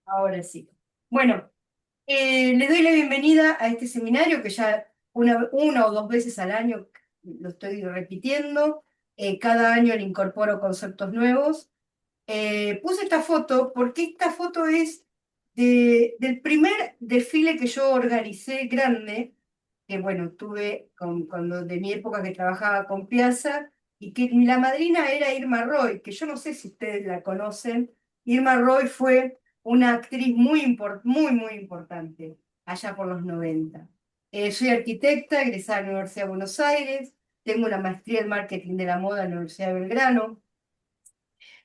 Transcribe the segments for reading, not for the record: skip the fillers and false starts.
Ahora sí. Bueno, le doy la bienvenida a este seminario que ya una o dos veces al año lo estoy repitiendo. Cada año le incorporo conceptos nuevos. Puse esta foto porque esta foto es del primer desfile que yo organicé grande, que bueno, tuve cuando de mi época que trabajaba con Piazza, y que la madrina era Irma Roy, que yo no sé si ustedes la conocen. Irma Roy fue una actriz muy importante allá por los 90. Soy arquitecta, egresada de la Universidad de Buenos Aires, tengo una maestría en marketing de la moda en la Universidad de Belgrano.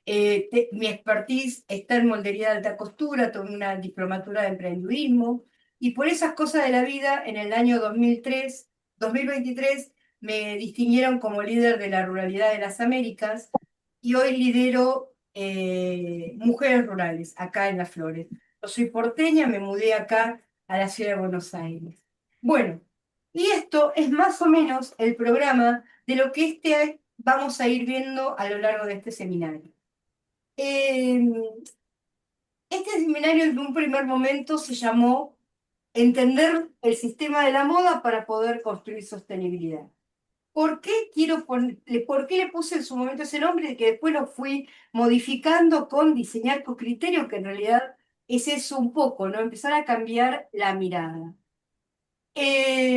Mi expertise está en moldería de alta costura, tomé una diplomatura de emprendedurismo y por esas cosas de la vida, en el año 2023, me distinguieron como líder de la ruralidad de las Américas y hoy lidero Mujeres Rurales acá en Las Flores. Yo soy porteña, me mudé acá a la ciudad de Buenos Aires. Bueno, y esto es más o menos el programa de lo que vamos a ir viendo a lo largo de este seminario. Eh, este seminario en un primer momento se llamó Entender el sistema de la moda para poder construir sostenibilidad. ¿Por qué le puse en su momento ese nombre? Que después lo fui modificando con diseñar con criterio, que en realidad es eso un poco, ¿no? Empezar a cambiar la mirada. Eh,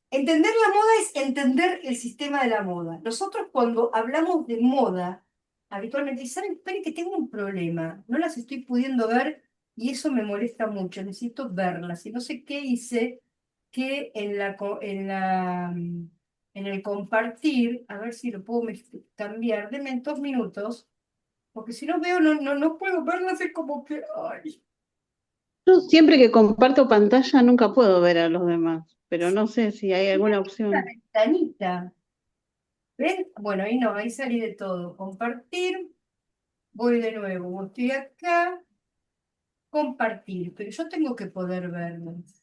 Entender la moda es entender el sistema de la moda. Nosotros cuando hablamos de moda, habitualmente dicen, "Ay, esperen que tengo un problema, no las estoy pudiendo ver y eso me molesta mucho, necesito verlas". Y no sé qué hice que en el compartir, a ver si lo puedo cambiar, denme 2 minutos, porque si no veo, no puedo verlas, es como que, ay. Yo siempre que comparto pantalla nunca puedo ver a los demás, pero no sé si hay alguna Una opción. ventanita. ¿Ven? Bueno, ahí no, ahí salí de todo. Compartir, voy de nuevo. Estoy acá, compartir, pero yo tengo que poder verlos.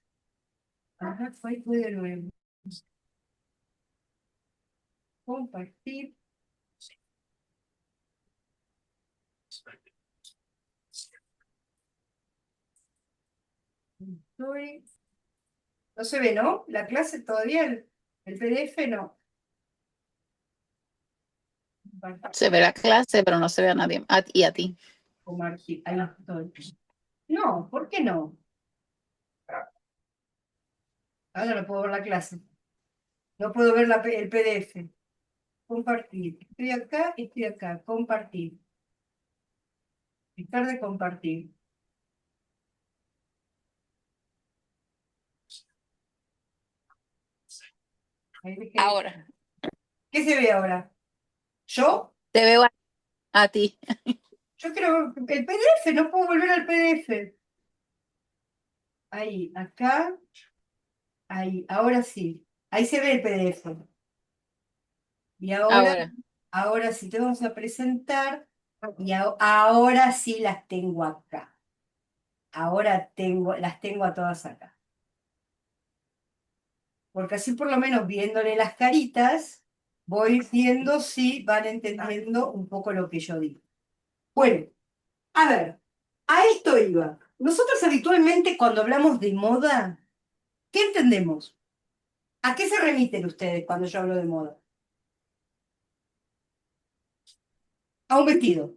Ajá, voy de nuevo. Compartir. Estoy... No se ve, ¿no? La clase todavía, el PDF no. Se ve la clase, pero no se ve a nadie. Y a ti. Compartir. Ahí estoy. No, ¿por qué no? Ahora no puedo ver la clase. No puedo ver el PDF. Compartir. Estoy acá. Compartir. Dejar de compartir. Ahí dejé. Ahora, ¿Qué se ve ahora? ¿Yo? te veo a ti. Yo creo que el PDF, no puedo volver al PDF. Ahí, acá, ahí, ahora sí. Ahí se ve el PDF. Y Ahora. ahora sí te vamos a presentar. Y ahora sí las tengo acá. Las tengo a todas acá. Porque así por lo menos viéndole las caritas, voy viendo si van entendiendo un poco lo que yo digo. Bueno, a ver, a esto iba. Nosotros habitualmente cuando hablamos de moda, ¿qué entendemos? ¿A qué se remiten ustedes cuando yo hablo de moda? A un vestido,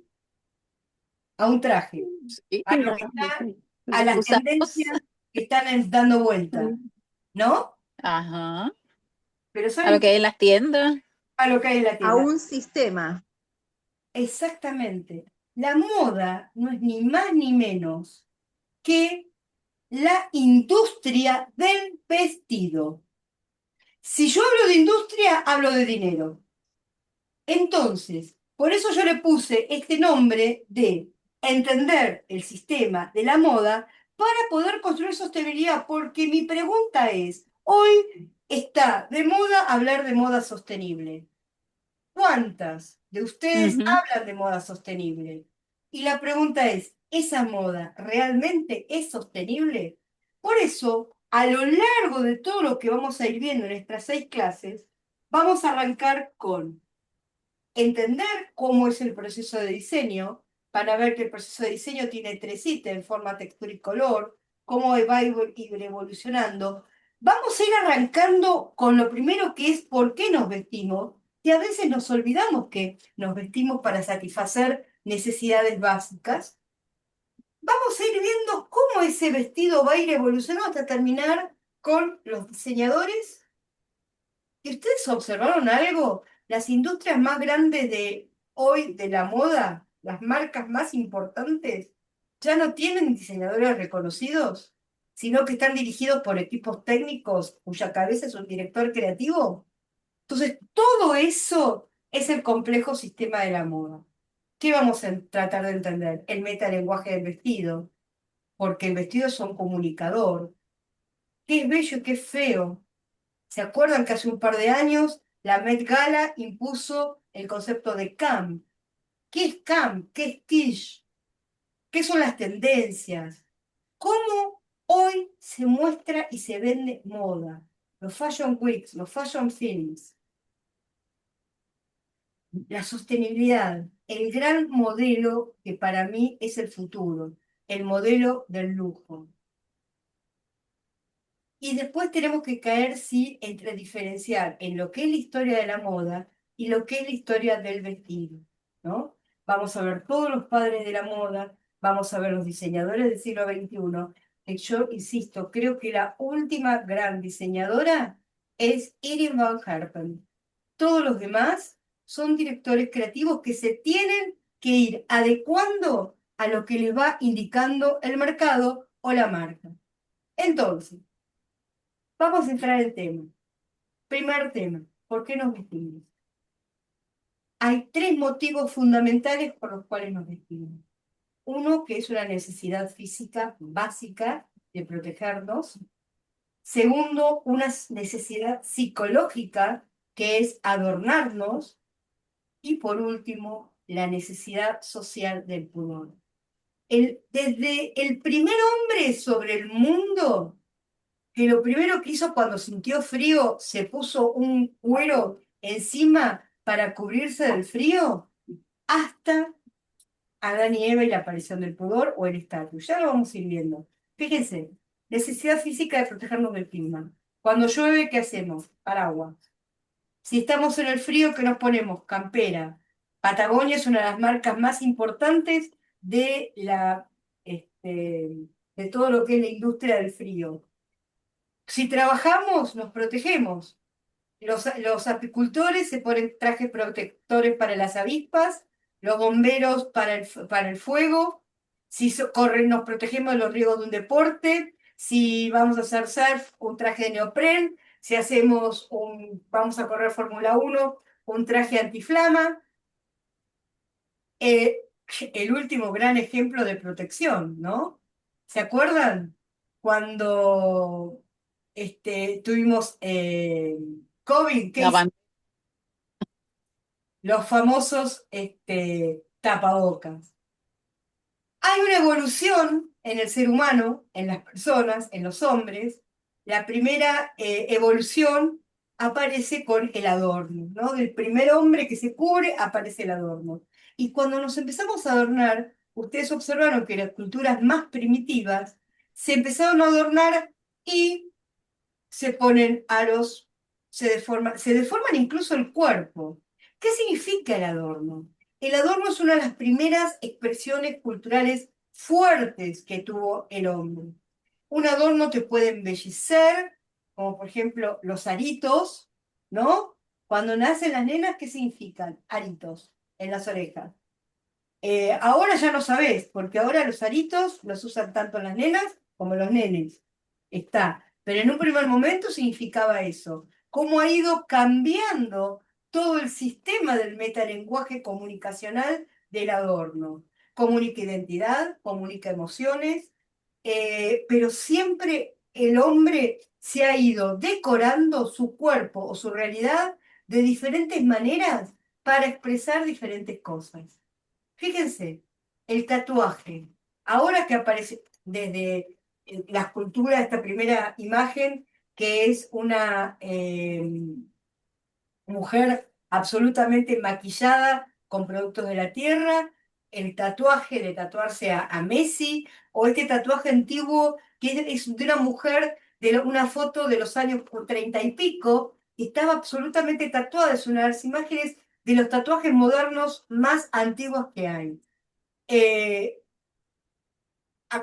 a un traje, Sí. a lo que está, a Sí. las Usamos. tendencias que están dando vuelta, ¿no? Ajá. Pero A lo ¿saben que qué? hay en las tiendas. A lo que hay en la A tienda. un sistema. Exactamente. La moda no es ni más ni menos que la industria del vestido. Si yo hablo de industria, hablo de dinero. Entonces, por eso yo le puse este nombre de entender el sistema de la moda para poder construir sostenibilidad, porque mi pregunta es, hoy está de moda hablar de moda sostenible. ¿Cuántas de ustedes Ujú. hablan de moda sostenible? Y la pregunta es, ¿esa moda realmente es sostenible? Por eso, a lo largo de todo lo que vamos a ir viendo en estas 6 clases, vamos a arrancar con entender cómo es el proceso de diseño, van a ver que el proceso de diseño tiene 3 ítems, forma, textura y color, cómo va a ir evolucionando. Vamos a ir arrancando con lo primero que es por qué nos vestimos, y a veces nos olvidamos que nos vestimos para satisfacer necesidades básicas. Vamos a ir viendo cómo ese vestido va a ir evolucionando hasta terminar con los diseñadores. ¿Y ustedes observaron algo? Las industrias más grandes de hoy de la moda, las marcas más importantes, ya no tienen diseñadores reconocidos, sino que están dirigidos por equipos técnicos cuya cabeza es un director creativo. Entonces, todo eso es el complejo sistema de la moda. ¿Qué vamos a tratar de entender? El metalenguaje del vestido, porque el vestido es un comunicador. Qué es bello y qué es feo. ¿Se acuerdan que hace un par de años la Met Gala impuso el concepto de camp? ¿Qué es camp? ¿Qué es kitsch? ¿Qué son las tendencias? ¿Cómo hoy se muestra y se vende moda? Los fashion weeks, los fashion films, la sostenibilidad, el gran modelo que para mí es el futuro, el modelo del lujo. Y después tenemos que caer, sí, entre diferenciar en lo que es la historia de la moda y lo que es la historia del vestido, ¿no? Vamos a ver todos los padres de la moda, vamos a ver los diseñadores del siglo XXI. Que yo insisto, creo que la última gran diseñadora es Iris Van Herpen. Todos los demás son directores creativos que se tienen que ir adecuando a lo que les va indicando el mercado o la marca. Entonces, vamos a entrar en tema. Primer tema, ¿por qué nos vestimos? Hay 3 motivos fundamentales por los cuales nos vestimos. Uno, que es una necesidad física básica de protegernos. Segundo, una necesidad psicológica, que es adornarnos. Y por último, la necesidad social del pudor. Desde el primer hombre sobre el mundo, que lo primero que hizo cuando sintió frío, se puso un cuero encima para cubrirse del frío, hasta Adán y Eva y la aparición del pudor o el estatus. Ya lo vamos a ir viendo. Fíjense, necesidad física de protegernos del clima. Cuando llueve, ¿qué hacemos? Paraguas. Si estamos en el frío, ¿qué nos ponemos? Campera. Patagonia es una de las marcas más importantes de de todo lo que es la industria del frío. Si trabajamos, nos protegemos. Los apicultores se ponen trajes protectores para las avispas, los bomberos para el fuego. Si corren, nos protegemos de los riesgos de un deporte. Si vamos a hacer surf, un traje de neopren. Si vamos a correr Fórmula 1, un traje antiflama. Eh, el último gran ejemplo de protección, ¿no? ¿Se acuerdan? Cuando tuvimos COVID, ¿qué La hicimos? ban- Los famosos tapabocas. Hay una evolución en el ser humano, en las personas, en los hombres. La primera evolución aparece con el adorno, ¿no? Del primer hombre que se cubre aparece el adorno. Y cuando nos empezamos a adornar, ustedes observaron que las culturas más primitivas se empezaron a adornar y se ponen aros, se deforman incluso el cuerpo. ¿Qué significa el adorno? El adorno es una de las primeras expresiones culturales fuertes que tuvo el hombre. Un adorno te puede embellecer, como por ejemplo los aritos, ¿no? Cuando nacen las nenas, ¿qué significan? Aritos en las orejas. Ahora ya no sabés, porque ahora los aritos los usan tanto las nenas como los nenes. Está. Pero en un primer momento significaba eso. Cómo ha ido cambiando todo el sistema del metalenguaje comunicacional del adorno. Comunica identidad, comunica emociones, pero siempre el hombre se ha ido decorando su cuerpo o su realidad de diferentes maneras para expresar diferentes cosas. Fíjense, el tatuaje. Ahora que aparece desde la escultura, esta primera imagen, que es una mujer absolutamente maquillada con productos de la tierra, el tatuaje de tatuarse a Messi, o este tatuaje antiguo que es de una mujer, una foto de los años 30 y pico, y estaba absolutamente tatuada. Es una de las imágenes de los tatuajes modernos más antiguos que hay. Eh,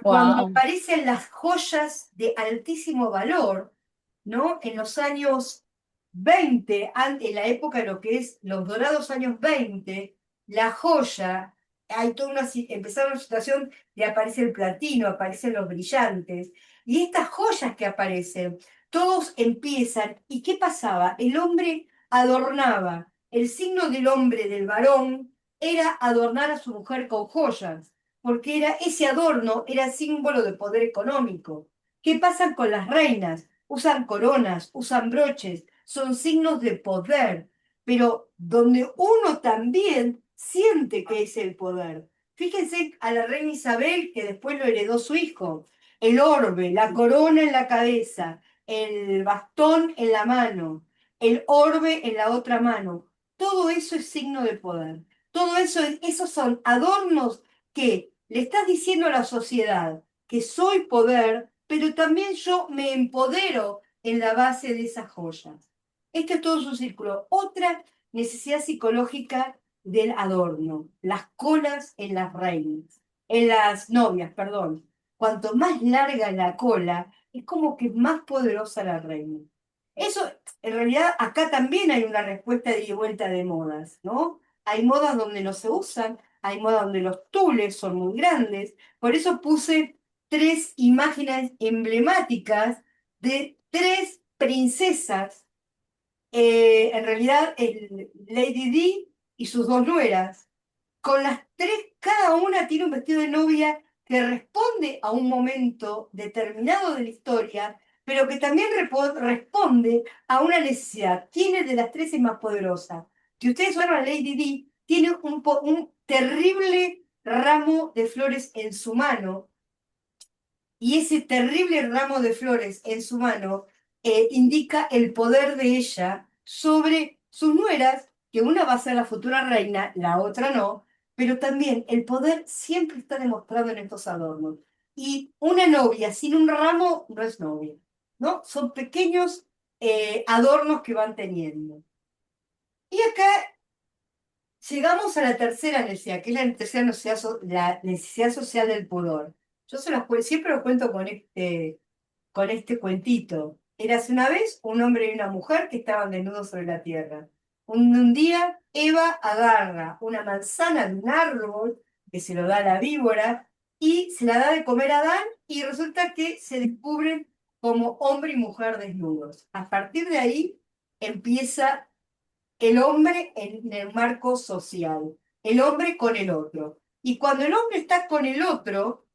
Cuando Wow. aparecen las joyas de altísimo valor, ¿no? En los años 20, en la época de lo que es los dorados años 20, la joya, hay toda empezaron una situación de aparece el platino, aparecen los brillantes, y estas joyas que aparecen, todos empiezan, ¿y qué pasaba? El hombre adornaba, el signo del hombre, del varón, era adornar a su mujer con joyas porque ese adorno era símbolo de poder económico. ¿Qué pasa con las reinas? Usan coronas, usan broches, son signos de poder, pero donde uno también siente que es el poder. Fíjense a la reina Isabel, que después lo heredó su hijo. El orbe, la corona en la cabeza, el bastón en la mano, el orbe en la otra mano. Todo eso es signo de poder. Todo eso, esos son adornos que le estás diciendo a la sociedad que soy poder, pero también yo me empodero en la base de esas joyas. Este es todo su círculo. Otra necesidad psicológica del adorno, las colas en las reinas, en las novias, perdón. Cuanto más larga la cola, es como que más poderosa la reina. Eso, en realidad, acá también hay una respuesta de ida y vuelta de modas, ¿no? Hay modas donde no se usan, hay modas donde los tules son muy grandes. Por eso puse tres imágenes emblemáticas de tres princesas, en realidad Lady Di y sus dos nueras. Con las tres, cada una tiene un vestido de novia que responde a un momento determinado de la historia, pero que también responde a una necesidad. ¿Quién es de las tres es más poderosa? Si ustedes van a Lady Di, tiene un terrible ramo de flores en su mano, y ese terrible ramo de flores en su mano indica el poder de ella sobre sus nueras, que una va a ser la futura reina, la otra no, pero también el poder siempre está demostrado en estos adornos. Y una novia sin un ramo no es novia, ¿no? Son pequeños adornos que van teniendo. Y acá llegamos a la tercera necesidad, que es la tercera necesidad, la necesidad social del pudor. Yo siempre lo cuento con este cuentito. Érase una vez un hombre y una mujer que estaban desnudos sobre la tierra. Un día Eva agarra una manzana de un árbol que se lo da a la víbora y se la da de comer a Adán y resulta que se descubren como hombre y mujer desnudos. A partir de ahí empieza el hombre en el marco social, el hombre con el otro. Y cuando el hombre está con el otro,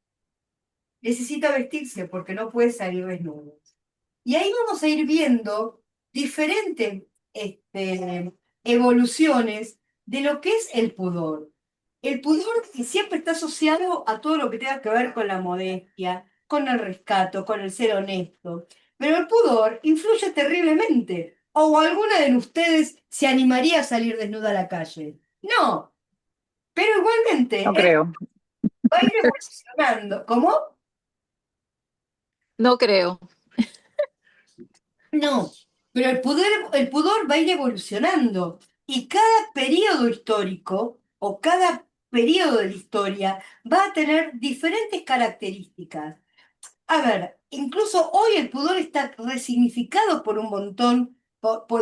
necesita vestirse porque no puede salir desnudo. Y ahí vamos a ir viendo diferentes evoluciones de lo que es el pudor. El pudor que siempre está asociado a todo lo que tenga que ver con la modestia, con el rescato, con el ser honesto. Pero el pudor influye terriblemente. ¿O alguna de ustedes se animaría a salir desnuda a la calle? No, pero igualmente No creo, va a ir evolucionando. ¿Cómo? no creo. No, pero el pudor va a ir evolucionando y cada periodo histórico o cada periodo de la historia va a tener diferentes características. A ver, incluso hoy el pudor está resignificado por un montón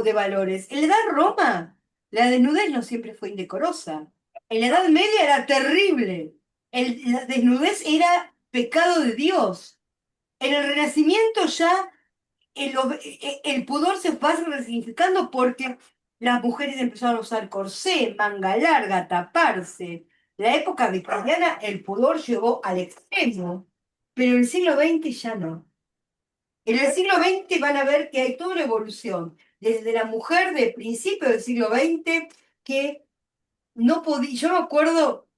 de valores. En la Edad Roma, la desnudez no siempre fue indecorosa. En la Edad Media era terrible. La desnudez era pecado de Dios. En el Renacimiento ya el pudor se va resignificando porque las mujeres empezaron a usar corsé, manga larga, taparse. La época victoriana el pudor llegó al extremo, pero en el siglo XX ya no. En el siglo XX van a ver que hay toda una evolución, desde la mujer del principio del siglo XX que no podía, yo me acuerdo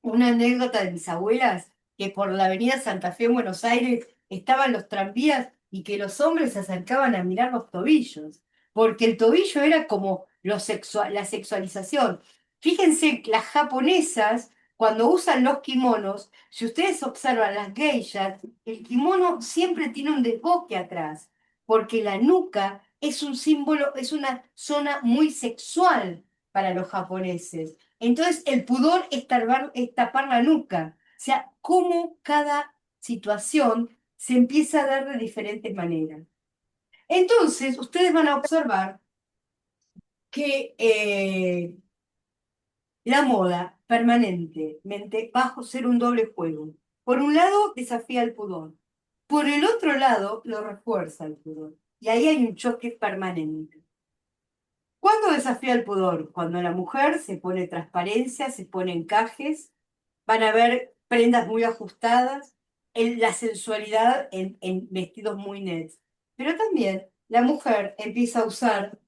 una anécdota de mis abuelas, que por la avenida Santa Fe en Buenos Aires estaban los tranvías y que los hombres se acercaban a mirar los tobillos, porque el tobillo era como la sexualización. Fíjense, las japonesas cuando usan los kimonos, si ustedes observan las geishas, el kimono siempre tiene un desboque atrás, porque la nuca es un símbolo, es una zona muy sexual para los japoneses. Entonces, el pudor es tapar la nuca. O sea, cómo cada situación se empieza a dar de diferentes maneras. Entonces, ustedes van a observar que la moda permanentemente bajo ser un doble juego. Por un lado, desafía el pudor. Por el otro lado, lo refuerza el pudor. Y ahí hay un choque permanente. ¿Cuándo desafía el pudor? Cuando la mujer se pone transparencia, se pone encajes, van a ver prendas muy ajustadas, la sensualidad en vestidos muy nets. Pero también la mujer empieza a usar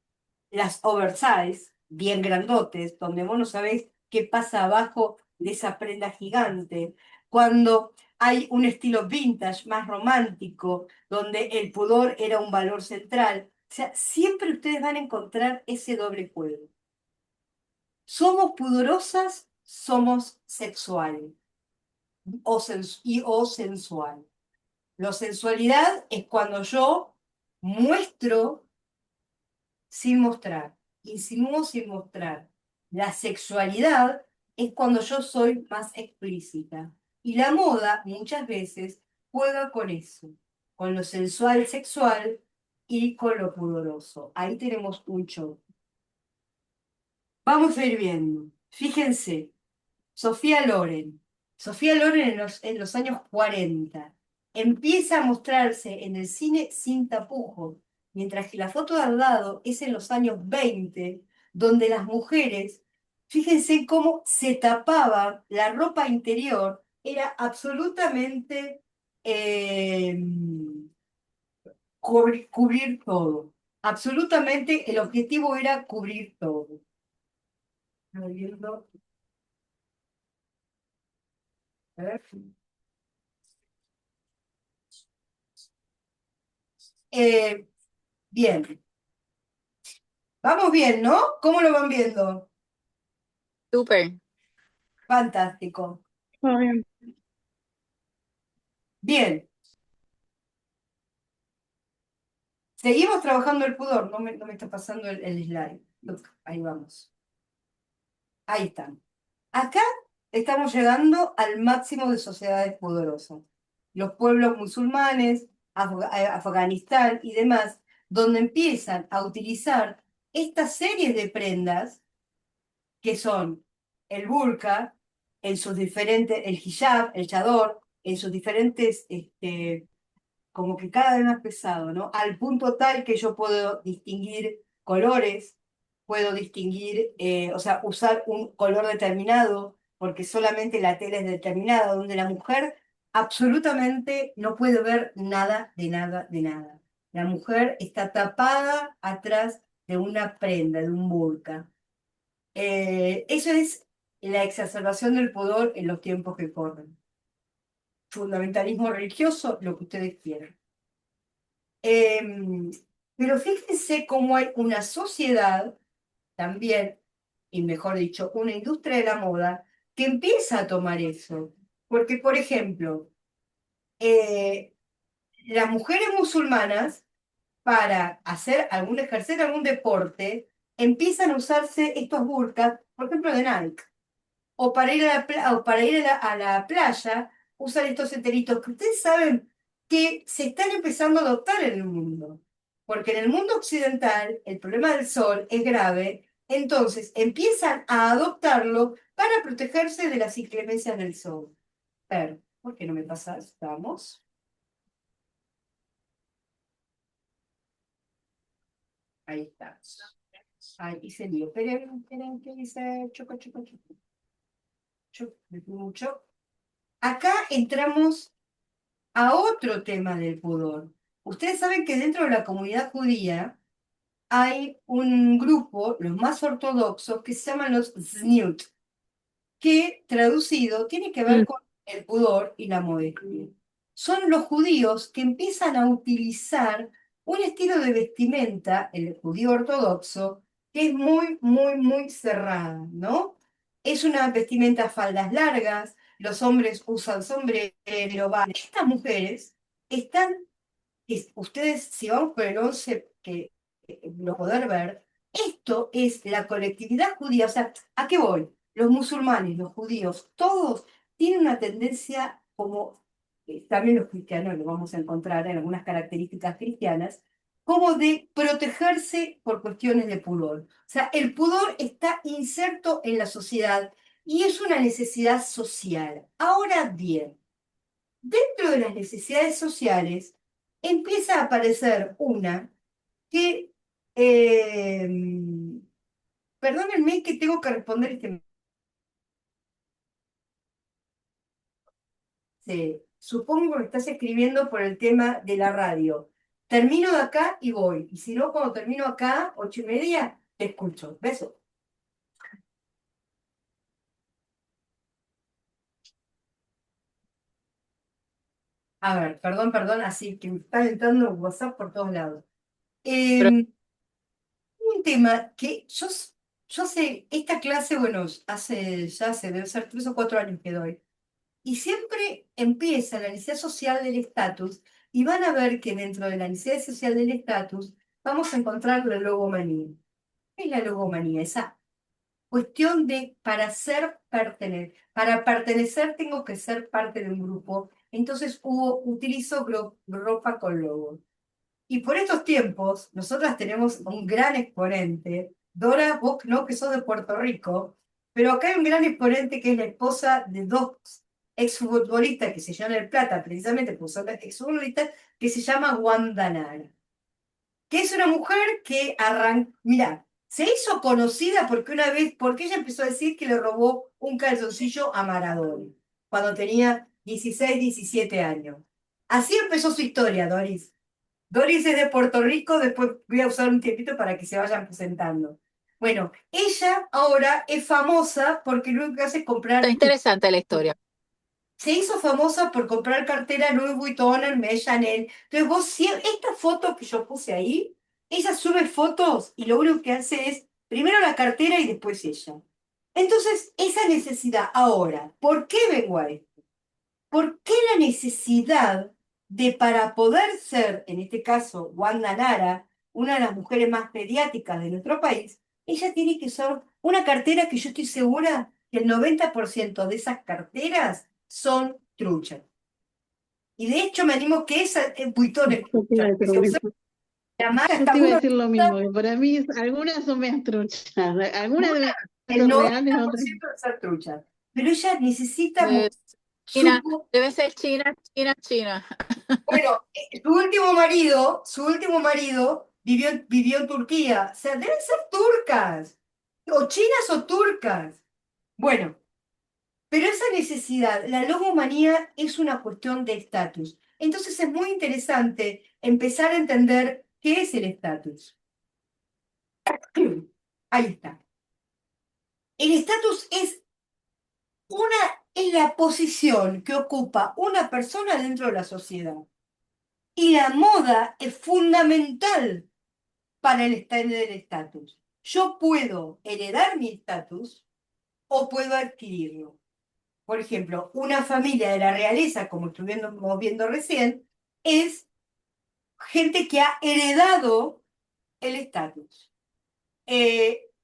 las oversize, bien grandotes, donde vos no sabés qué pasa abajo de esa prenda gigante. Cuando hay un estilo vintage, más romántico, donde el pudor era un valor central. O sea, siempre ustedes van a encontrar ese doble juego. Somos pudorosas, somos sexuales o sensual. La sensualidad es cuando yo muestro sin mostrar, insinúo sin mostrar. La sexualidad es cuando yo soy más explícita. Y la moda muchas veces juega con eso, con lo sensual sexual y con lo pudoroso. Ahí tenemos un choque. Vamos a ir viendo. Fíjense, Sofía Loren. Sofía Loren en los años 40 empieza a mostrarse en el cine sin tapujos, mientras que la foto de al lado es en los años 20, donde las mujeres, fíjense cómo se tapaba la ropa interior, era absolutamente cubrir todo. Absolutamente el objetivo era cubrir todo. Estoy viendo, a ver. Eh, Bien, vamos bien, ¿no? ¿Cómo lo van viendo? Súper. Fantástico. Todo bien. Bien, seguimos trabajando el pudor, no me está pasando el slide. Look, ahí vamos. Ahí están. Acá estamos llegando al máximo de sociedades pudorosas. Los pueblos musulmanes, Afganistán y demás, donde empiezan a utilizar estas series de prendas que son el burka, en sus diferentes, el hijab, el chador, en sus diferentes, como que cada vez más pesado, ¿no? Al punto tal que yo puedo distinguir colores, puedo distinguir, o sea, usar un color determinado, porque solamente la tela es determinada, donde la mujer absolutamente no puede ver nada, de nada, de nada. La mujer está tapada atrás de una prenda, de un burka. Eso es la exacerbación del pudor en los tiempos que corren. Fundamentalismo religioso, lo que ustedes quieran. Em, pero fíjense cómo hay una sociedad también, y mejor dicho, una industria de la moda que empieza a tomar eso. Porque, por ejemplo, eh, las mujeres musulmanas, para ejercer algún deporte, empiezan a usarse estos burkas, por ejemplo, de Nike. O para ir a o para ir a la playa, usan estos enteritos que ustedes saben que se están empezando a adoptar en el mundo. Porque en el mundo occidental el problema del sol es grave, entonces empiezan a adoptarlo para protegerse de las inclemencias del sol. Pero, ¿por qué no me pasa? Estamos. Ahí está. Ahí hice lío. Esperen, esperen, ¿qué dice? Choco, choco, choco. Choco, mucho. Acá entramos a otro tema del pudor. Ustedes saben que dentro de la comunidad judía hay un grupo, los más ortodoxos, que se llaman los Zniut, que traducido tiene que ver Mm. con el pudor y la modestia. Son los judíos que empiezan a utilizar un estilo de vestimenta, el judío ortodoxo, que es muy, muy, muy cerrada, ¿no? es una vestimenta faldas largas, los hombres usan sombrero, estas mujeres están, ustedes si vamos por el 11 que lo poder ver, esto es la colectividad judía, o sea, ¿a qué voy? Los musulmanes, los judíos, todos tienen una tendencia como, también los cristianos lo vamos a encontrar en algunas características cristianas, como de protegerse por cuestiones de pudor. O sea, el pudor está inserto en la sociedad y es una necesidad social. Ahora bien, dentro de las necesidades sociales empieza a aparecer una que, eh, perdónenme que tengo que responder este. Supongo que estás escribiendo por el tema de la radio. Termino de acá y voy. Y si no, cuando termino acá, 8:30, te escucho. Beso. A ver, perdón, así que me están entrando WhatsApp por todos lados. Pero Un tema que yo sé, esta clase, bueno, debe ser 3 o 4 años que doy. Y siempre empieza la necesidad social del estatus y van a ver que dentro de la necesidad social del estatus vamos a encontrar la logomanía. ¿Qué es la logomanía? Esa cuestión de para pertenecer tengo que ser parte de un grupo. Entonces utilizo ropa con logo. Y por estos tiempos, nosotras tenemos un gran exponente. Dora, vos no, que sos de Puerto Rico, pero acá hay un gran exponente que es la esposa de dos exfutbolistas que se llaman El Plata, precisamente porque son exfutbolistas, que se llama Wanda Nara, que es una mujer que mira, se hizo conocida porque una vez, porque ella empezó a decir que le robó un calzoncillo a Maradona, cuando tenía 16, 17 años. Así empezó su historia, Doris. Doris es de Puerto Rico, después voy a usar un tiempito para que se vayan presentando. Bueno, ella ahora es famosa porque lo único que hace es está comprar. interesante la historia. Se hizo famosa por comprar cartera Louis Vuitton, Hermès, Chanel. Entonces vos, esta foto que yo puse ahí, ella sube fotos y lo único que hace es primero la cartera y después ella. Entonces, esa necesidad. Ahora, ¿por qué vengo a esto? ¿Por qué la necesidad de para poder ser, en este caso, Wanda Nara, una de las mujeres más mediáticas de nuestro país, ella tiene que usar una cartera que yo estoy segura que el 90% de esas carteras son truchas? Y de hecho me animo que esa Vuitton es Yo te iba trucha, a porque decir se lo usa mismo. la marca, Yo está te iba a muy decir lo bonita, mismo, que para mí algunas son medias truchas, algunas deben el ser reales, otras. 90% de ser trucha. Pero ella necesita De China, su. debe ser China, China, China. Bueno, su último marido vivió en Turquía. O sea, deben ser turcas, o chinas o turcas. Bueno, pero esa necesidad, la logomanía es una cuestión de estatus. Entonces es muy interesante empezar a entender qué es el estatus. Ahí está. El estatus es la posición que ocupa una persona dentro de la sociedad. Y la moda es fundamental para el estatus. Yo puedo heredar mi estatus o puedo adquirirlo. Por ejemplo, una familia de la realeza, como estuvimos viendo recién, es gente que ha heredado el estatus.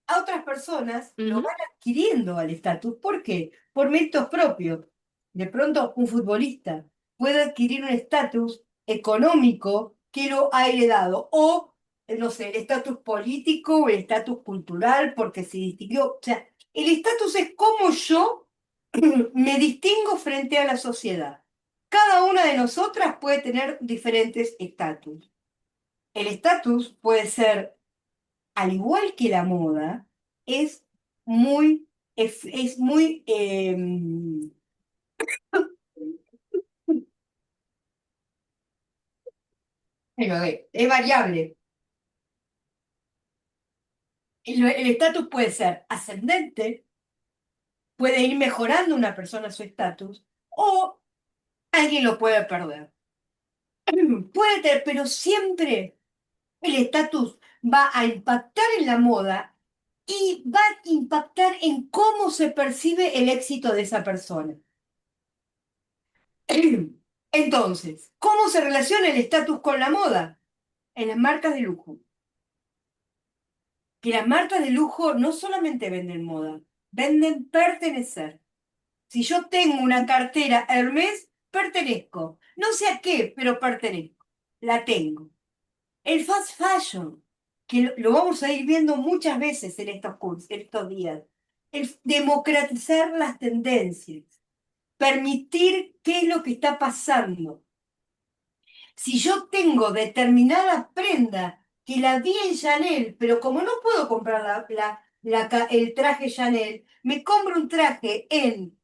A otras personas lo Ujú. van adquiriendo al estatus. ¿Por qué? Por méritos propios. De pronto, un futbolista puede adquirir un estatus económico que lo ha heredado, o, no sé, el estatus político o el estatus cultural porque se distinguió. O sea, el estatus es cómo yo me distingo frente a la sociedad. Cada una de nosotras puede tener diferentes estatus. El estatus puede ser, al igual que la moda, es muy, es variable. El estatus puede ser ascendente, puede ir mejorando una persona su estatus, o alguien lo puede perder. Puede tener, pero siempre el estatus va a impactar en la moda y va a impactar en cómo se percibe el éxito de esa persona. Entonces, ¿cómo se relaciona el estatus con la moda? En las marcas de lujo. Que las marcas de lujo no solamente venden moda, venden pertenecer. Si yo tengo una cartera Hermes, pertenezco. No sé a qué, pero pertenezco. La tengo. El fast fashion, que lo vamos a ir viendo muchas veces en estos cursos, en estos días. El democratizar las tendencias, permitir qué es lo que está pasando. Si yo tengo determinada prenda que la vi en Chanel, pero como no puedo comprar el traje Chanel, me compro un traje en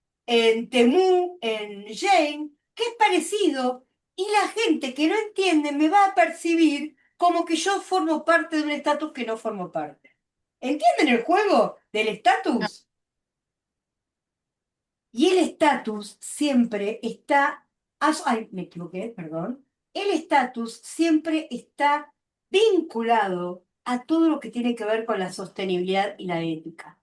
Temu, en Jane, que es parecido, y la gente que no entiende me va a percibir como que yo formo parte de un estatus que no formo parte. ¿Entienden el juego del Ah, estatus? Y el estatus siempre está, ay, me equivoqué, perdón. El estatus siempre está vinculado a todo lo que tiene que ver con la sostenibilidad y la ética.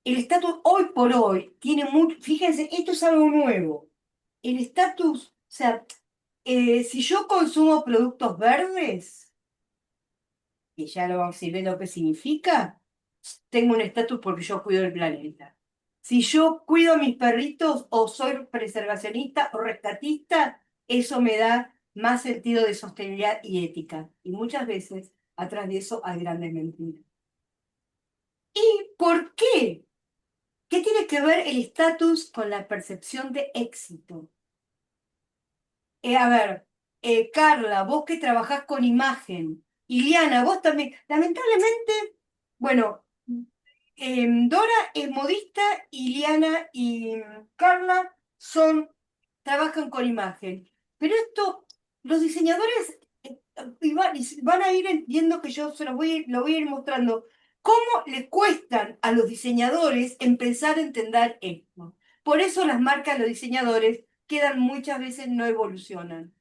El estatus hoy por hoy tiene mucho, fíjense, esto es algo nuevo. El estatus, o sea, si yo consumo productos verdes, que ya lo vamos a ir viendo qué significa, tengo un estatus porque yo cuido el planeta. Si yo cuido a mis perritos o soy preservacionista o rescatista, eso me da más sentido de sostenibilidad y ética. Y muchas veces atrás de eso hay grandes mentiras. ¿Y por qué? ¿Qué tiene que ver el estatus con la percepción de éxito? A ver, Carla, vos que trabajás con imagen, Iliana, vos también, lamentablemente, bueno, Dora es modista, Iliana y Carla trabajan con imagen. Pero esto, los diseñadores van a ir viendo que yo se lo voy a ir mostrando. ¿Cómo le cuestan a los diseñadores empezar a entender esto? Por eso las marcas, los diseñadores, quedan muchas veces no evolucionan.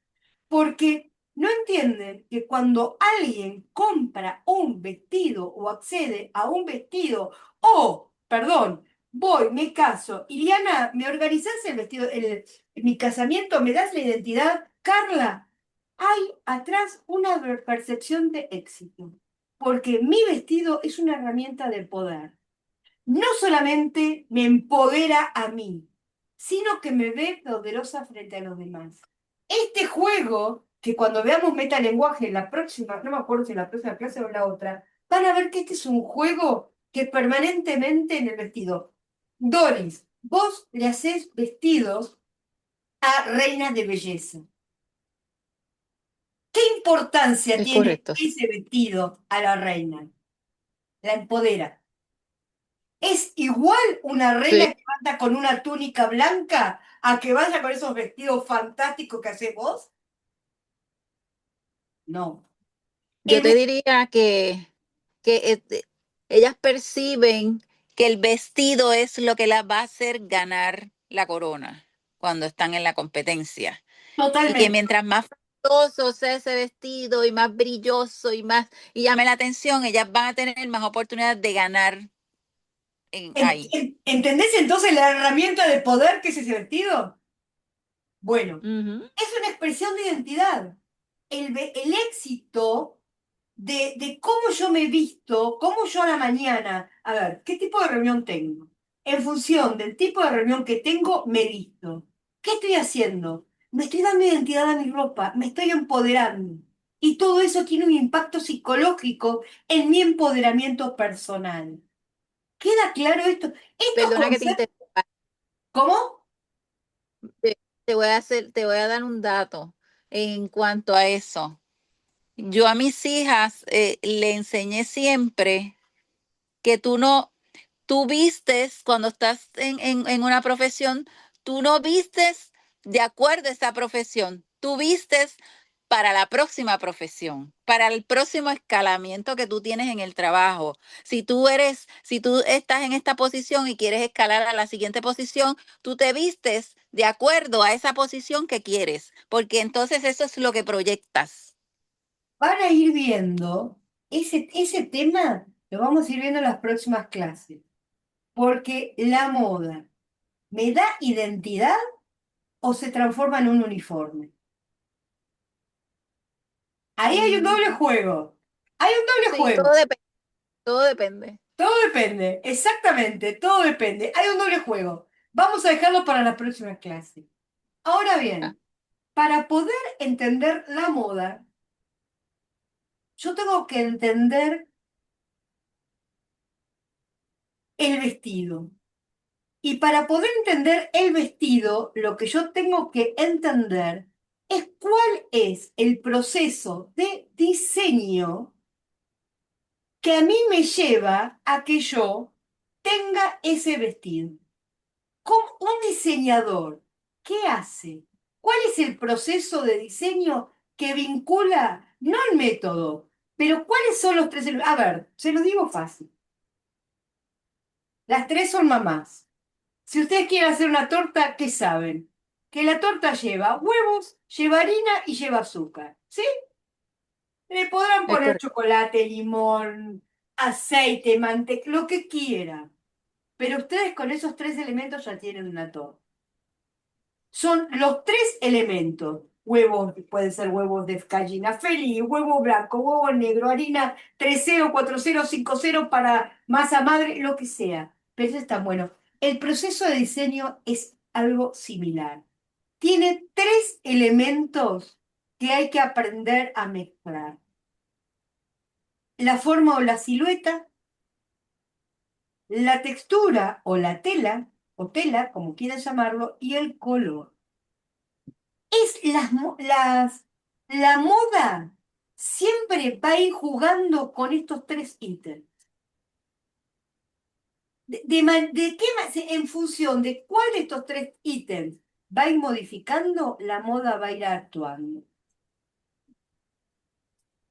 Porque no entienden que cuando alguien compra un vestido o accede a un vestido, o, perdón, voy, me caso, Iliana, ¿me organizás el vestido, mi casamiento? ¿Me das la identidad? Carla, hay atrás una percepción de éxito, porque mi vestido es una herramienta de poder. No solamente me empodera a mí, sino que me ve poderosa frente a los demás. Este juego, que cuando veamos metalenguaje en la próxima, no me acuerdo si en la próxima clase o en la otra, van a ver que este es un juego que permanentemente en el vestido. Doris, vos le hacés vestidos a reinas de belleza. ¿Qué importancia es tiene correcto. ese vestido a la reina? La empodera. ¿Es igual una reina Sí. que anda con una túnica blanca a que vaya con esos vestidos fantásticos que haces vos? No. Yo El te diría que ellas perciben que el vestido es lo que las va a hacer ganar la corona cuando están en la competencia. Y que Totalmente. mientras más fastuoso sea ese vestido y más brilloso y llame la atención, ellas van a tener más oportunidad de ganar ahí. ¿Entendés entonces la herramienta de poder que es ese vestido? Bueno, Ujú. es una expresión de identidad. El éxito de cómo yo me visto, cómo yo a la mañana, a ver, ¿qué tipo de reunión tengo? En función del tipo de reunión que tengo, me visto. ¿Qué estoy haciendo? Me estoy dando identidad a mi ropa, me estoy empoderando. Y todo eso tiene un impacto psicológico en mi empoderamiento personal. ¿Queda claro esto? Estos Perdona que te conceptos, interrumpa. ¿cómo? Te voy a dar un dato en cuanto a eso. Yo a mis hijas le enseñé siempre que tú vistes cuando estás en una profesión, tú no vistes de acuerdo a esa profesión, tú vistes para la próxima profesión, para el próximo escalamiento que tú tienes en el trabajo. Si tú estás en esta posición y quieres escalar a la siguiente posición, tú te vistes de acuerdo a esa posición que quieres, porque entonces eso es lo que proyectas. Van a ir viendo ese tema. Lo vamos a ir viendo en las próximas clases. Porque la moda, ¿me da identidad o se transforma en un uniforme? Ahí hay un doble Mm, juego. Hay un doble sí, juego. todo depende. Todo depende, exactamente, todo depende. Hay un doble juego. Vamos a dejarlo para la próxima clase. Ahora Ah, bien, para poder entender la moda, yo tengo que entender el vestido. Y para poder entender el vestido, lo que yo tengo que entender es cuál es el proceso de diseño que a mí me lleva a que yo tenga ese vestido. ¿Cómo un diseñador, qué hace? ¿Cuál es el proceso de diseño que vincula, no el método, pero cuáles son los tres elementos? A ver, se lo digo fácil. Las tres son mamás. Si ustedes quieren hacer una torta, ¿qué saben? Que la torta lleva huevos, lleva harina y lleva azúcar. ¿Sí? Le podrán es poner correcto. chocolate, limón, aceite, manteca, lo que quieran. Pero ustedes con esos tres elementos ya tienen una torta. Son los tres elementos. Huevos, pueden ser huevos de gallina feliz, huevo blanco, huevo negro, harina 3-0, 4-0, 5-0 para masa madre, lo que sea. Pero eso está bueno. El proceso de diseño es algo similar. Tiene tres elementos que hay que aprender a mezclar. La forma o la silueta, la textura o tela, como quieran llamarlo, y el color. Es la moda siempre va a ir jugando con estos tres ítems. ¿De qué en función de cuál de estos tres ítems va a ir modificando, la moda va a ir actuando?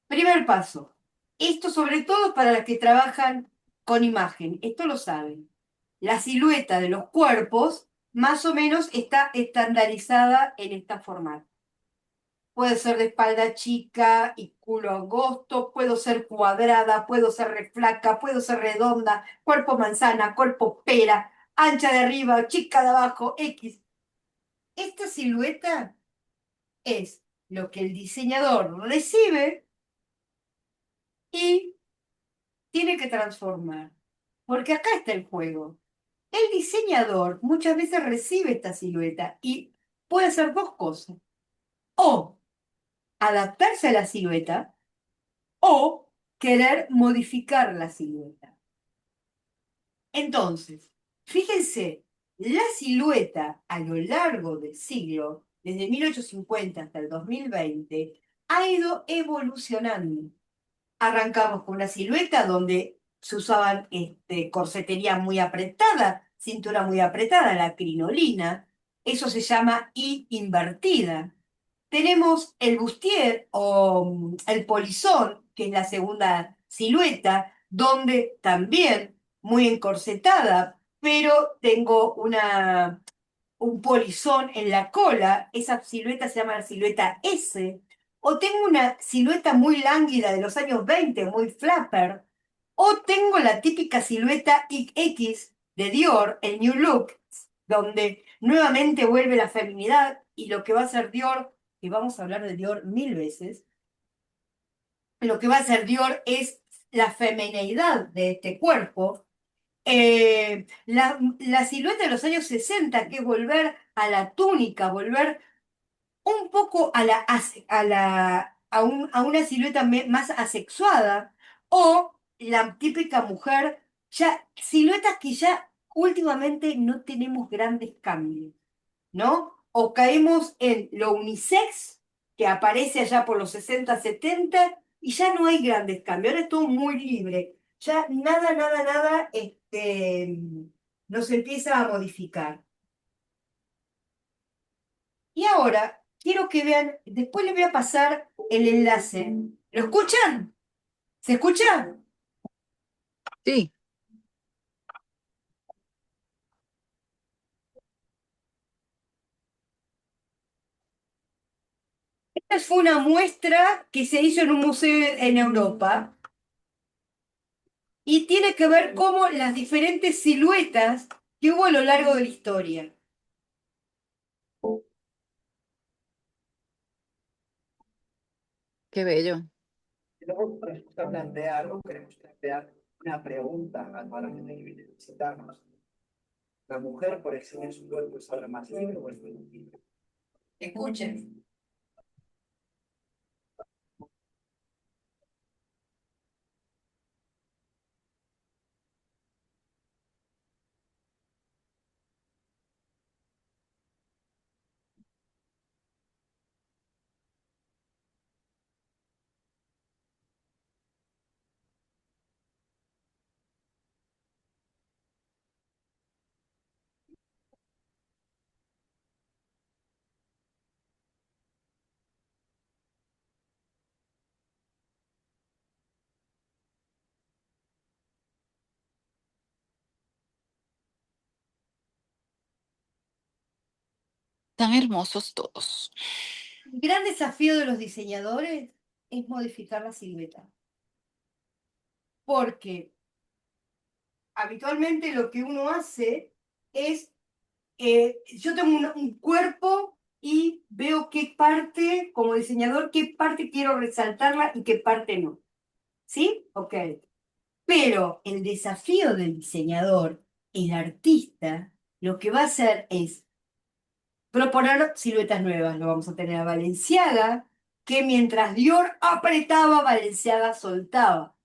Primer paso. Esto sobre todo para las que trabajan con imagen. Esto lo saben. La silueta de los cuerpos más o menos está estandarizada en esta formato. Puede ser de espalda chica y culo angosto, puedo ser cuadrada, puedo ser reflaca, puedo ser redonda, cuerpo manzana, cuerpo pera, ancha de arriba, chica de abajo, X. Esta silueta es lo que el diseñador recibe y tiene que transformar. Porque acá está el juego. El diseñador muchas veces recibe esta silueta y puede hacer dos cosas. O adaptarse a la silueta o querer modificar la silueta. Entonces, fíjense, la silueta a lo largo del siglo, desde 1850 hasta el 2020, ha ido evolucionando. Arrancamos con una silueta donde se usaban corsetería muy apretada, cintura muy apretada, la crinolina. Eso se llama I invertida. Tenemos el bustier o el polizón, que es la segunda silueta, donde también muy encorsetada, pero tengo un polizón en la cola. Esa silueta se llama la silueta S. O tengo una silueta muy lánguida de los años 20, muy flapper. O tengo la típica silueta X de Dior, el New Look, donde nuevamente vuelve la feminidad y lo que va a hacer Dior, y vamos a hablar de Dior mil veces, lo que va a hacer Dior es la femineidad de este cuerpo. La silueta de los años 60, que es volver a la túnica, volver un poco a una silueta más asexuada, o la típica mujer, ya, siluetas que ya últimamente no tenemos grandes cambios, ¿no? O caemos en lo unisex, que aparece allá por los 60 70 y ya no hay grandes cambios, ahora es todo muy libre. Ya nada, nada, nada, nos empieza a modificar. Y ahora quiero que vean, después les voy a pasar el enlace. ¿Lo escuchan? ¿Se escucha? Sí, Esta fue una muestra que se hizo en un museo en Europa. y tiene que ver cómo las diferentes siluetas que hubo a lo largo de la historia. Qué bello. Luego, para plantear algo, queremos plantear una pregunta a toda la gente que viene a visitarnos. ¿La mujer por exhibir su cuerpo es ahora más libre o es menos libre? Escuchen. Tan hermosos todos. El gran desafío de los diseñadores es modificar la silueta. Porque habitualmente lo que uno hace es, yo tengo un cuerpo y veo qué parte, como diseñador, qué parte quiero resaltarla y qué parte no. ¿Sí? Ok. Pero el desafío del diseñador, el artista, lo que va a hacer es proponer siluetas nuevas. Lo vamos a tener a Balenciaga, que mientras Dior apretaba, Balenciaga soltaba.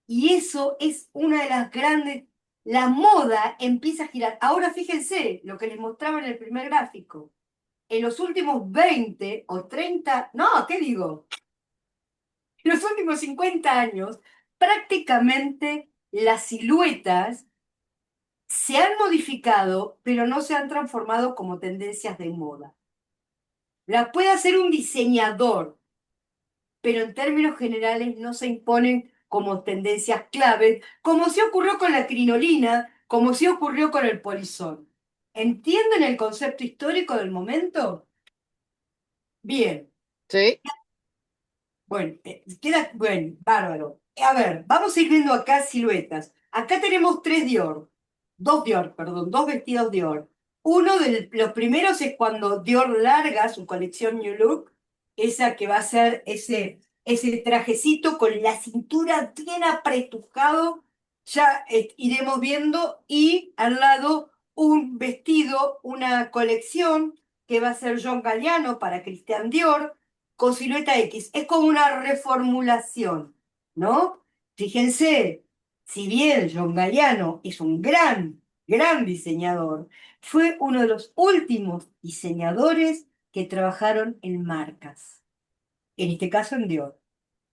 Y eso es una de las grandes... La moda empieza a girar. Ahora fíjense lo que les mostraba en el primer gráfico. En los últimos 20 o 30, no, ¿qué digo? En los últimos 50 años, prácticamente las siluetas se han modificado, pero no se han transformado como tendencias de moda. La puede hacer un diseñador, pero en términos generales no se imponen como tendencias claves, como sí ocurrió con la crinolina, como sí ocurrió con el polizón. ¿Entienden el concepto histórico del momento? Bien. Sí. Bueno, queda, bueno, bárbaro. A ver, vamos a ir viendo acá siluetas. Acá tenemos dos Dior, perdón, dos vestidos Dior. Uno de los primeros es cuando Dior larga su colección New Look, esa que va a ser ese trajecito con la cintura bien apretujado, ya iremos viendo, y al lado un vestido, una colección que va a ser John Galliano para Christian Dior, con silueta X. Es como una reformulación, ¿no? Fíjense, si bien John Galliano es un gran diseñador, fue uno de los últimos diseñadores que trabajaron en marcas, en este caso en Dior,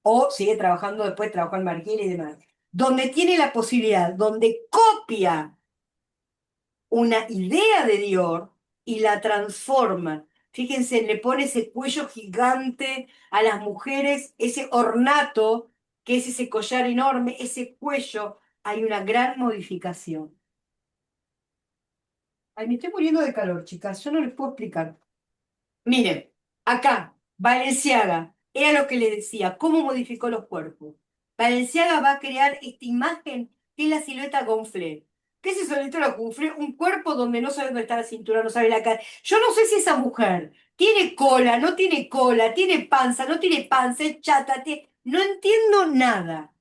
o sigue trabajando, después trabajó en Margiela y demás, donde tiene la posibilidad, donde copia una idea de Dior y la transforma. Fíjense, le pone ese cuello gigante a las mujeres, ese ornato, que es ese collar enorme, ese cuello. Hay una gran modificación. Ay, me estoy muriendo de calor, chicas, yo no les puedo explicar. Miren, acá, Balenciaga, era lo que le decía, cómo modificó los cuerpos. Balenciaga va a crear esta imagen que es la silueta gonflé. ¿Qué es eso de la gonflé? Un cuerpo donde no sabe dónde está la cintura, no sabe la cara. Yo no sé si esa mujer tiene cola, no tiene cola, tiene panza, no tiene panza, es chata, no entiendo nada.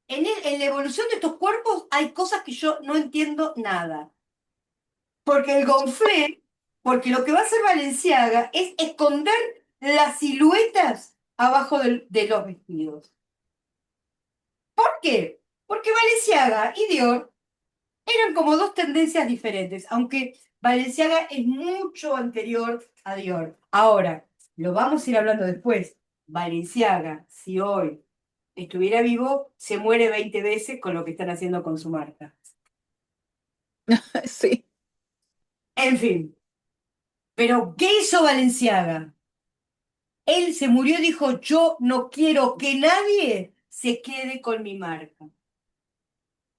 En la evolución de estos cuerpos hay cosas que yo no entiendo nada. Porque el gonflé, porque lo que va a hacer Balenciaga es esconder las siluetas abajo de los vestidos. ¿Por qué? Porque Balenciaga y Dior eran como dos tendencias diferentes, aunque Balenciaga es mucho anterior a Dior. Ahora, lo vamos a ir hablando después. Balenciaga, si hoy estuviera vivo, se muere 20 veces con lo que están haciendo con su marca. Sí. En fin, pero ¿qué hizo Balenciaga? Él se murió y dijo, yo no quiero que nadie se quede con mi marca.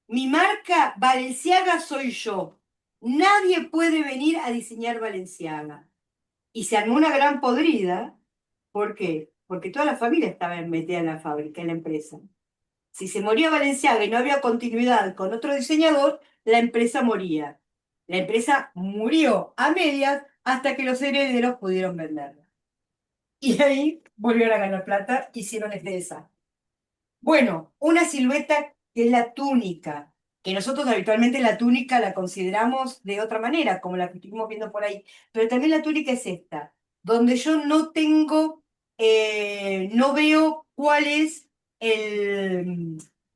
Mi marca Balenciaga soy yo. Nadie puede venir a diseñar Balenciaga. Y se armó una gran podrida. ¿Por qué? Porque toda la familia estaba metida en la fábrica, en la empresa. Si se moría Balenciaga y no había continuidad con otro diseñador, la empresa moría. La empresa murió a medias hasta que los herederos pudieron venderla. Y ahí volvieron a ganar plata, hicieron este desastre. Bueno, una silueta que es la túnica, que nosotros habitualmente la túnica la consideramos de otra manera, como la que estuvimos viendo por ahí, pero también la túnica es esta, donde yo no tengo, no veo cuál es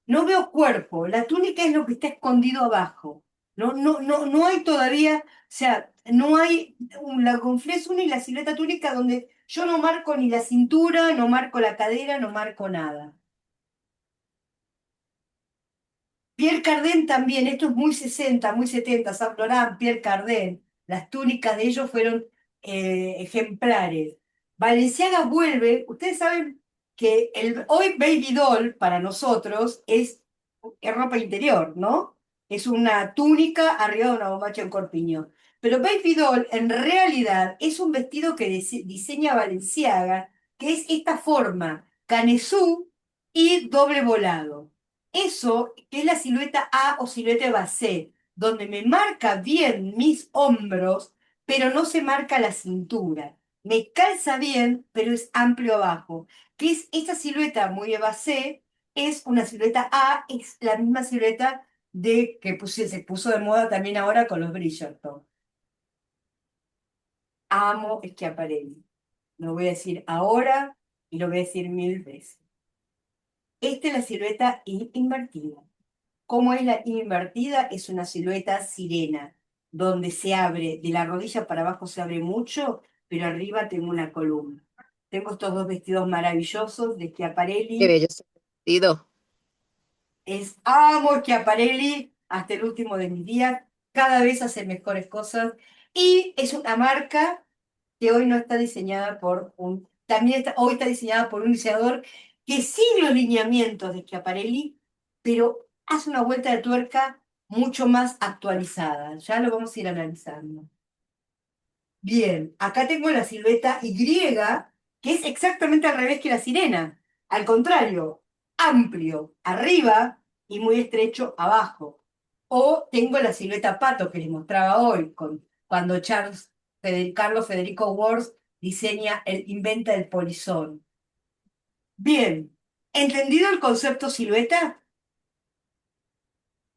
no veo cuerpo, la túnica es lo que está escondido abajo, no hay todavía, o sea, no hay la gonflez una y la silueta túnica donde yo no marco ni la cintura, no marco la cadera, no marco nada. Pierre Cardin también, esto es muy 60, muy 70, Saint Laurent, Pierre Cardin, las túnicas de ellos fueron ejemplares. Balenciaga vuelve, ustedes saben que hoy Baby Doll para nosotros es ropa interior, ¿no? Es una túnica arriba de una bombacha en corpiño. Pero Baby Doll en realidad es un vestido que diseña Balenciaga, que es esta forma, canesú y doble volado. Eso, que es la silueta A o silueta basé, donde me marca bien mis hombros, pero no se marca la cintura. Me calza bien, pero es amplio abajo. Que es esta silueta muy basé, es una silueta A, es la misma silueta se puso de moda también ahora con los Bridgerton. Amo Schiaparelli. Lo voy a decir ahora y lo voy a decir 1000 veces. Esta es la silueta invertida. ¿Cómo es la invertida? Es una silueta sirena, donde se abre, de la rodilla para abajo se abre mucho, pero arriba tengo una columna. Tengo estos dos vestidos maravillosos de Qué Schiaparelli. bello ese vestido. Amo Schiaparelli hasta el último de mis días. Cada vez hace mejores cosas. Y es una marca que hoy no está diseñada hoy está diseñada por un diseñador que sigue los lineamientos de Schiaparelli, pero hace una vuelta de tuerca mucho más actualizada. Ya lo vamos a ir analizando. Bien, acá tengo la silueta Y, que es exactamente al revés que la sirena. Al contrario, amplio arriba y muy estrecho abajo. O tengo la silueta pato que les mostraba hoy, cuando Carlos Federico Worth inventa el polizón. Bien, ¿entendido el concepto silueta?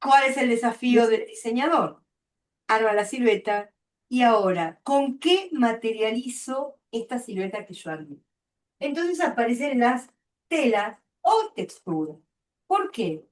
¿Cuál es el desafío del diseñador? Arma la silueta y ahora, ¿con qué materializo esta silueta que yo armé? Entonces aparecen las telas o texturas. ¿Por qué?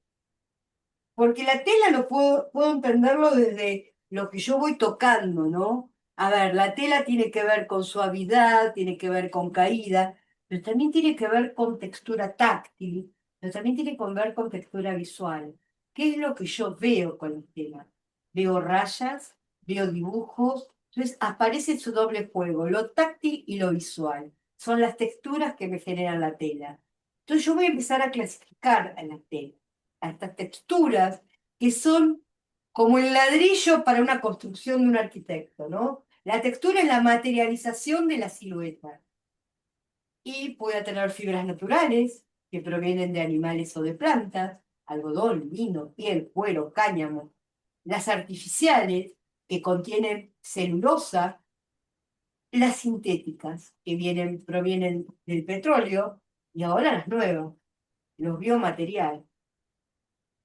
Porque la tela puedo entenderlo desde lo que yo voy tocando, ¿no? A ver, la tela tiene que ver con suavidad, tiene que ver con caída, pero también tiene que ver con textura táctil, pero también tiene que ver con textura visual. ¿Qué es lo que yo veo con la tela? Veo rayas, veo dibujos, entonces aparece su doble juego, lo táctil y lo visual. Son las texturas que me generan la tela. Entonces yo voy a empezar a clasificar a la tela, a estas texturas que son como el ladrillo para una construcción de un arquitecto, ¿no? La textura es la materialización de la silueta. Y puede tener fibras naturales que provienen de animales o de plantas, algodón, lino, piel, cuero, cáñamo. Las artificiales, que contienen celulosa, las sintéticas, que provienen del petróleo, y ahora las nuevas, los biomateriales.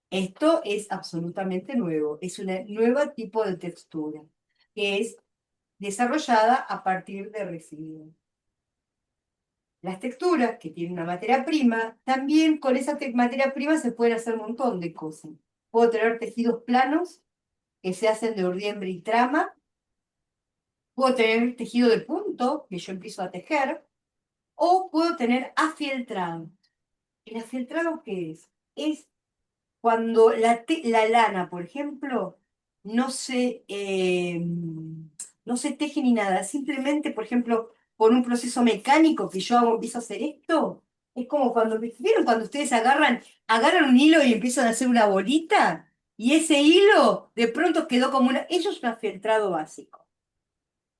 Esto es absolutamente nuevo, es un nuevo tipo de textura que es desarrollada a partir de residuos. Las texturas que tienen una materia prima, también con esa materia prima se pueden hacer un montón de cosas. Puedo tener tejidos planos que se hacen de urdiembre y trama, puedo tener tejido de punto que yo empiezo a tejer, o puedo tener afieltrado. ¿El afieltrado qué es? Es cuando la lana, por ejemplo, no se teje ni nada, simplemente, por ejemplo, por un proceso mecánico que yo empiezo a hacer esto, es como ¿vieron cuando ustedes agarran un hilo y empiezan a hacer una bolita? Y ese hilo de pronto quedó como eso es un afieltrado básico.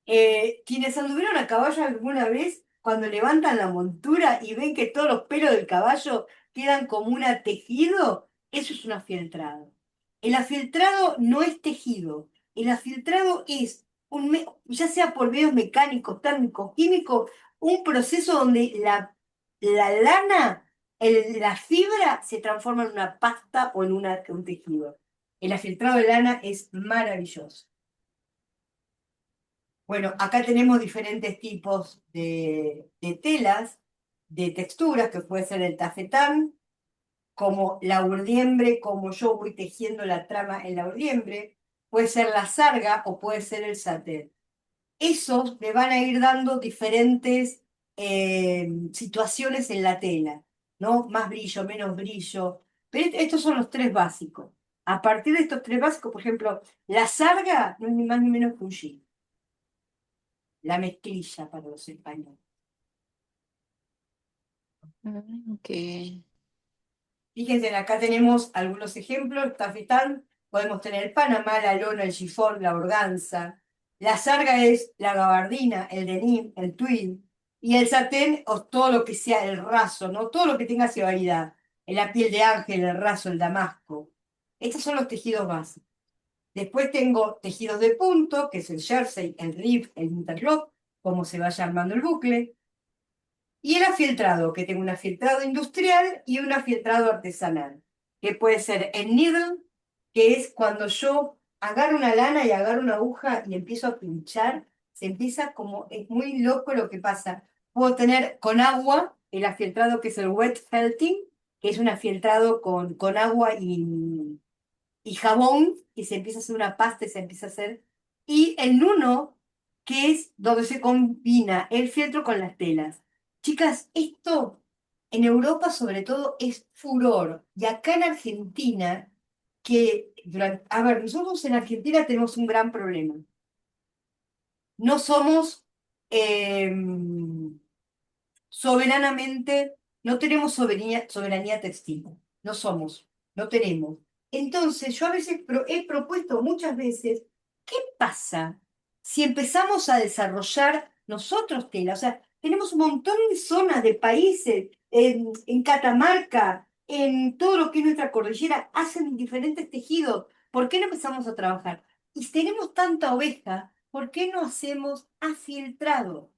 Quienes anduvieron a caballo alguna vez, cuando levantan la montura y ven que todos los pelos del caballo quedan como un tejido, eso es un afieltrado. El afieltrado no es tejido, el afieltrado es, ya sea por medios mecánicos, térmicos, químicos, un proceso donde la lana, la fibra, se transforma en una pasta o en un tejido. El afieltrado de lana es maravilloso. Bueno, acá tenemos diferentes tipos de telas, de texturas, que puede ser el tafetán, como la urdiembre, como yo voy tejiendo la trama en la urdiembre, puede ser la sarga o puede ser el satén. Esos me van a ir dando diferentes situaciones en la tela, ¿no? Más brillo, menos brillo. Pero estos son los tres básicos. A partir de estos tres básicos, por ejemplo, la sarga no es ni más ni menos que un jean. La mezclilla para los españoles. Ok. Fíjense, acá tenemos algunos ejemplos. Tafetán, podemos tener el Panamá, la lona, el chiffón, la organza. La sarga es la gabardina, el denim, el tweed. Y el satén, o todo lo que sea el raso, ¿no? Todo lo que tenga variedad. La piel de ángel, el raso, el damasco. Estos son los tejidos básicos. Después tengo tejidos de punto, que es el jersey, el rib, el interlock, como se vaya armando el bucle. Y el afieltrado, que tengo un afieltrado industrial y un afieltrado artesanal, que puede ser el needle, que es cuando yo agarro una lana y agarro una aguja y empiezo a pinchar, se empieza como, es muy loco lo que pasa. Puedo tener con agua el afieltrado que es el wet felting, que es un afieltrado con agua y jabón, y se empieza a hacer una pasta y se empieza a hacer. Y el nuno, que es donde se combina el fieltro con las telas. Chicas, esto en Europa sobre todo es furor. Y acá en Argentina, a ver, nosotros en Argentina tenemos un gran problema. No somos eh, soberanamente, no tenemos soberanía textil. No somos, no tenemos. Entonces, yo a veces he propuesto muchas veces, ¿qué pasa si empezamos a desarrollar nosotros tela? O sea, tenemos un montón de zonas de países, en Catamarca, en todo lo que es nuestra cordillera, hacen diferentes tejidos. ¿Por qué no empezamos a trabajar? Y si tenemos tanta oveja, ¿por qué no hacemos afieltrado?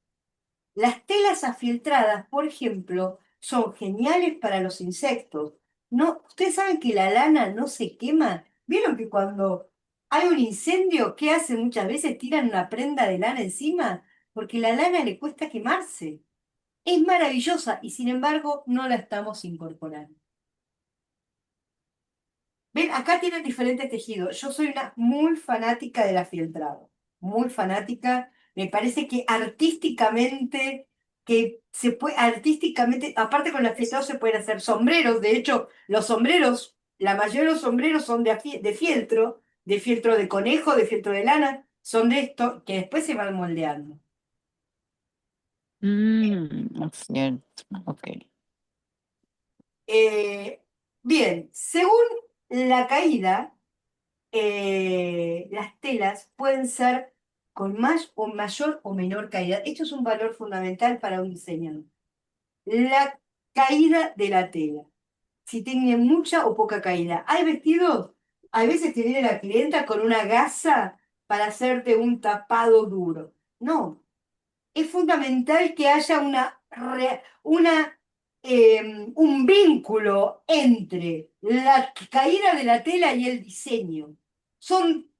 Las telas afieltradas, por ejemplo, son geniales para los insectos. No, ustedes saben que la lana no se quema. ¿Vieron que cuando hay un incendio, qué hacen muchas veces? Tiran una prenda de lana encima, porque la lana le cuesta quemarse. Es maravillosa y sin embargo no la estamos incorporando. Ven, acá tienen diferentes tejidos. Yo soy una muy fanática del afieltrado, muy fanática. Me parece que artísticamente, aparte con el afieltrado se pueden hacer sombreros. De hecho, los sombreros, la mayoría de los sombreros son de fieltro de conejo, de fieltro de lana, son de esto que después se van moldeando. Es cierto. Ok. Eh, Bien, según la caída, las telas pueden ser con más o mayor o menor caída. Esto es un valor fundamental para un diseñador. La caída de la tela. Si tiene mucha o poca caída. Hay vestidos, a veces te viene la clienta con una gasa para hacerte un tapado duro. No, es fundamental que haya un vínculo entre la caída de la tela y el diseño. Son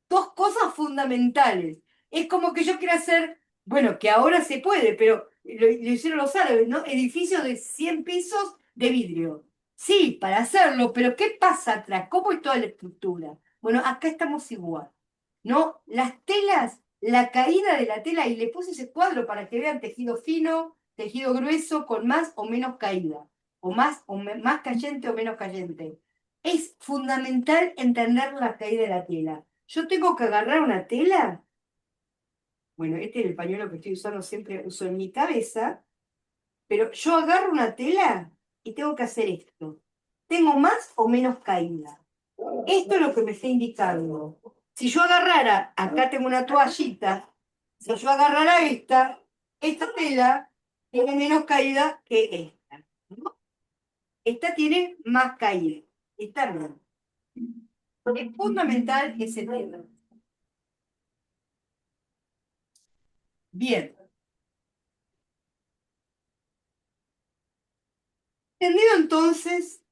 dos cosas fundamentales. Es como que yo quiero hacer, bueno, que ahora se puede, pero lo hicieron los árabes, ¿no? Edificios de 100 pisos de vidrio. Sí, para hacerlo, pero ¿qué pasa atrás? ¿Cómo es toda la estructura? Bueno, acá estamos igual, ¿no? Las telas, la caída de la tela, y le puse ese cuadro para que vean tejido fino, tejido grueso, con más o menos caída, más cayente o menos cayente. Es fundamental entender la caída de la tela. Yo tengo que agarrar una tela. Bueno, este es el pañuelo que estoy usando, siempre uso en mi cabeza. Pero yo agarro una tela y tengo que hacer esto. ¿Tengo más o menos caída? Esto es lo que me está indicando. Si yo agarrara, acá tengo una toallita, si yo agarrara esta tela tiene menos caída que esta, ¿no? Esta tiene más caída. Está bien. Es fundamental que se entienda. Bien. Entendido entonces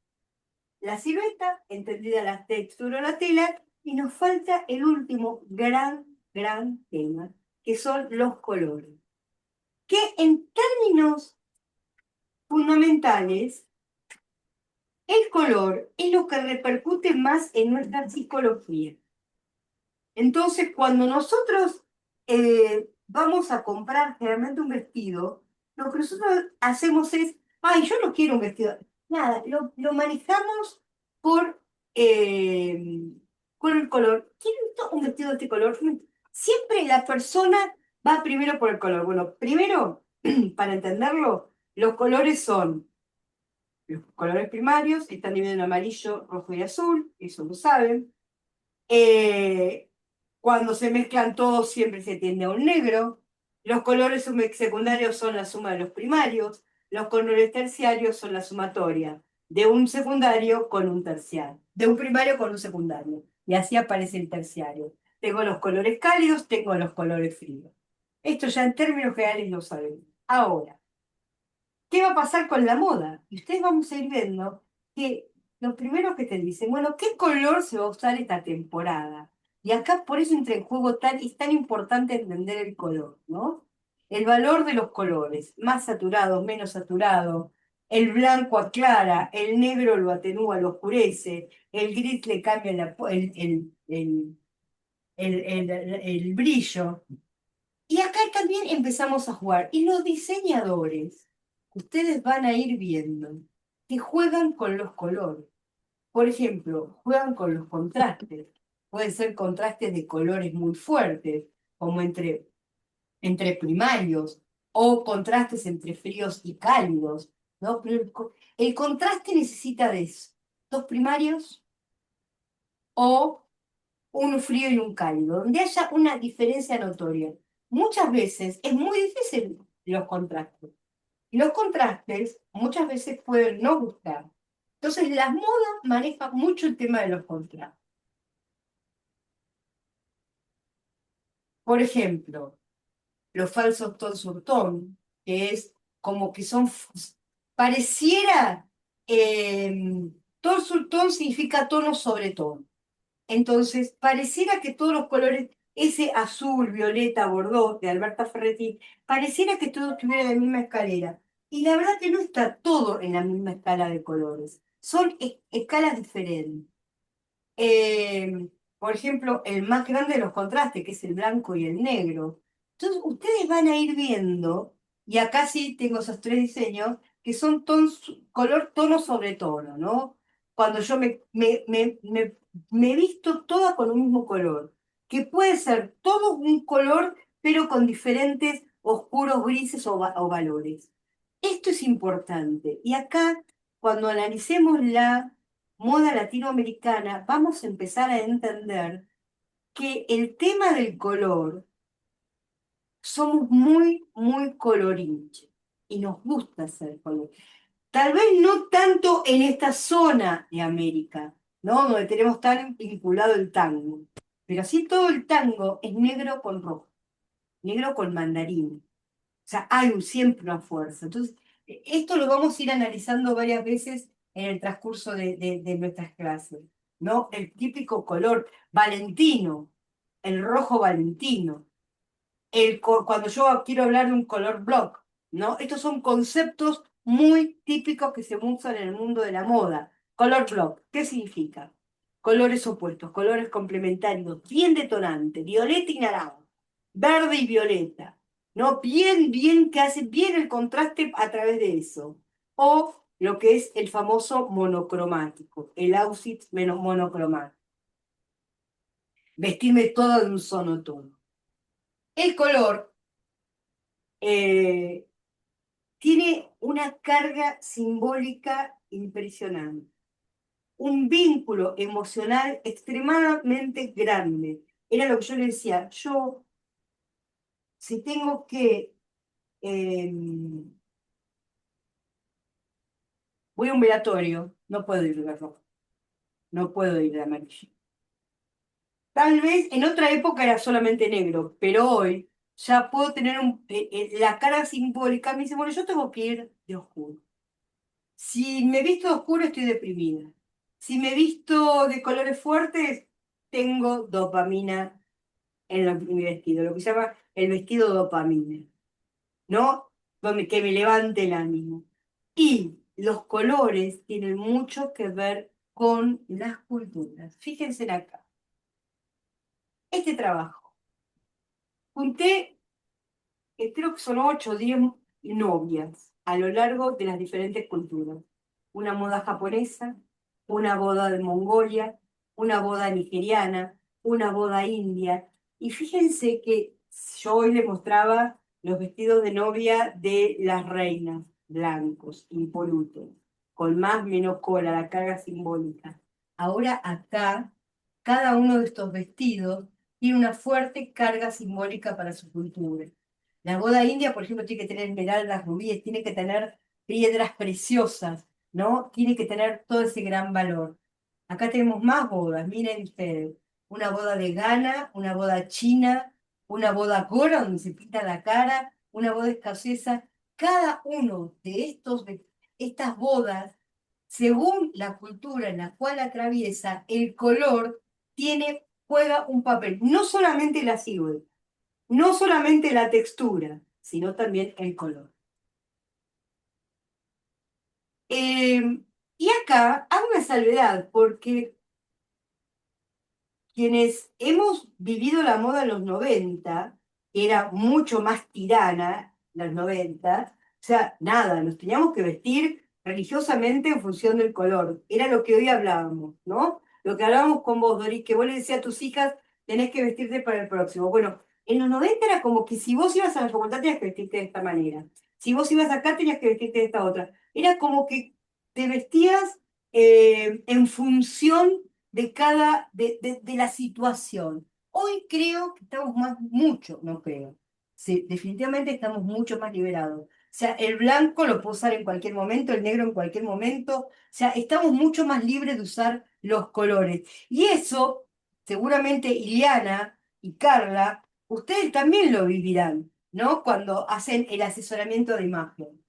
la silueta, entendida la textura o la tela, y nos falta el último gran tema, que son los colores. Que en términos fundamentales, el color es lo que repercute más en nuestra psicología. Entonces, cuando nosotros vamos a comprar generalmente un vestido, lo que nosotros hacemos es, ay, yo no quiero un vestido. Nada, lo manejamos por, eh, con el color. ¿Quiero un vestido de este color? Siempre la persona va primero por el color. Bueno, primero, para entenderlo, los colores son los colores primarios, están divididos en amarillo, rojo y azul, eso lo saben. Eh, Cuando se mezclan todos siempre se tiende a un negro. Los colores secundarios son la suma de los primarios. Los colores terciarios son la sumatoria de un secundario con un terciario. De un primario con un secundario. Y así aparece el terciario. Tengo los colores cálidos, tengo los colores fríos. Esto ya en términos generales lo sabemos. Ahora, ¿qué va a pasar con la moda? Y ustedes vamos a ir viendo que lo primero que te dicen, bueno, ¿qué color se va a usar esta temporada? Y acá por eso entra en juego es tan importante entender el color, ¿no? El valor de los colores, más saturado, menos saturado, el blanco aclara, el negro lo atenúa, lo oscurece, el gris le cambia el brillo. Y acá también empezamos a jugar. Y los diseñadores, ustedes van a ir viendo que juegan con los colores. Por ejemplo, juegan con los contrastes. Pueden ser contrastes de colores muy fuertes, como entre primarios, o contrastes entre fríos y cálidos, ¿no? Pero el contraste necesita de eso, dos primarios o un frío y un cálido, donde haya una diferencia notoria. Muchas veces es muy difícil los contrastes. Y los contrastes muchas veces pueden no gustar. Entonces, las modas manejan mucho el tema de los contrastes. Por ejemplo, los falsos ton sur ton, que es como que son, pareciera, ton sur ton significa tono sobre tono. Entonces, pareciera que todos los colores, ese azul, violeta, bordó de Alberta Ferretti, pareciera que todo estuviera en la misma escalera. Y la verdad que no está todo en la misma escala de colores. Son escalas diferentes. Eh, por ejemplo, el más grande de los contrastes, que es el blanco y el negro. Entonces, ustedes van a ir viendo, y acá sí tengo esos tres diseños, que son color tono sobre tono, ¿no? Cuando yo me visto toda con un mismo color, que puede ser todo un color, pero con diferentes oscuros grises o valores. Esto es importante. Y acá, cuando analicemos la moda latinoamericana, vamos a empezar a entender que el tema del color, somos muy colorinches y nos gusta hacer color. Tal vez no tanto en esta zona de América, ¿no? Donde tenemos tan vinculado el tango, pero sí todo el tango es negro con rojo, negro con mandarín. O sea, hay siempre una fuerza. Entonces, esto lo vamos a ir analizando varias veces en el transcurso de nuestras clases, ¿no? El típico color valentino, el rojo valentino, cuando yo quiero hablar de un color block, ¿no? Estos son conceptos muy típicos que se usan en el mundo de la moda. Color block, ¿qué significa? Colores opuestos, colores complementarios, bien detonantes, violeta y naranja, verde y violeta, ¿no? Bien, que hace bien el contraste a través de eso. O lo que es el famoso monocromático, el outfit menos monocromático. Vestirme todo de un solo tono. El color eh, tiene una carga simbólica impresionante, un vínculo emocional extremadamente grande. Era lo que yo le decía, yo si tengo que Voy a un velatorio, no puedo ir de rojo, no puedo ir de amarillo. Tal vez en otra época era solamente negro, pero hoy ya puedo tener la cara simbólica. Me dice, bueno, yo tengo que ir de oscuro. Si me visto de oscuro, estoy deprimida. Si me visto de colores fuertes, tengo dopamina mi vestido, lo que se llama el vestido dopamina, ¿no? Donde que me levante el ánimo. Y los colores tienen mucho que ver con las culturas. Fíjense en acá. Este trabajo. Junté, creo que son 8 o 10 novias a lo largo de las diferentes culturas. Una boda japonesa, una boda de Mongolia, una boda nigeriana, una boda india. Y fíjense que yo hoy le mostraba los vestidos de novia de las reinas, blancos, impolutos, con más menos cola, la carga simbólica. Ahora acá, cada uno de estos vestidos tiene una fuerte carga simbólica para su cultura. La boda india, por ejemplo, tiene que tener esmeraldas, rubíes, tiene que tener piedras preciosas, ¿no? Tiene que tener todo ese gran valor. Acá tenemos más bodas, miren ustedes. Una boda de Ghana, una boda china, una boda gora, donde se pinta la cara, una boda escocesa. Cada uno de estas bodas, según la cultura en la cual atraviesa, el color juega un papel. No solamente la sigla, no solamente la textura, sino también el color. Y acá hago una salvedad, porque quienes hemos vivido la moda en los 90, que era mucho más tirana, los 90, o sea, nada, nos teníamos que vestir religiosamente en función del color. Era lo que hoy hablábamos, ¿no? Lo que hablábamos con vos, Doris, que vos le decías a tus hijas, tenés que vestirte para el próximo. Bueno, en los 90 era como que si vos ibas a la facultad tenías que vestirte de esta manera. Si vos ibas acá tenías que vestirte de esta otra. Era como que te vestías en función de la situación. Hoy creo que estamos mucho, no creo. Sí, definitivamente estamos mucho más liberados. O sea, el blanco lo puedo usar en cualquier momento, el negro en cualquier momento. O sea, estamos mucho más libres de usar los colores. Y eso, seguramente Iliana y Carla, ustedes también lo vivirán, ¿no? Cuando hacen el asesoramiento de imagen.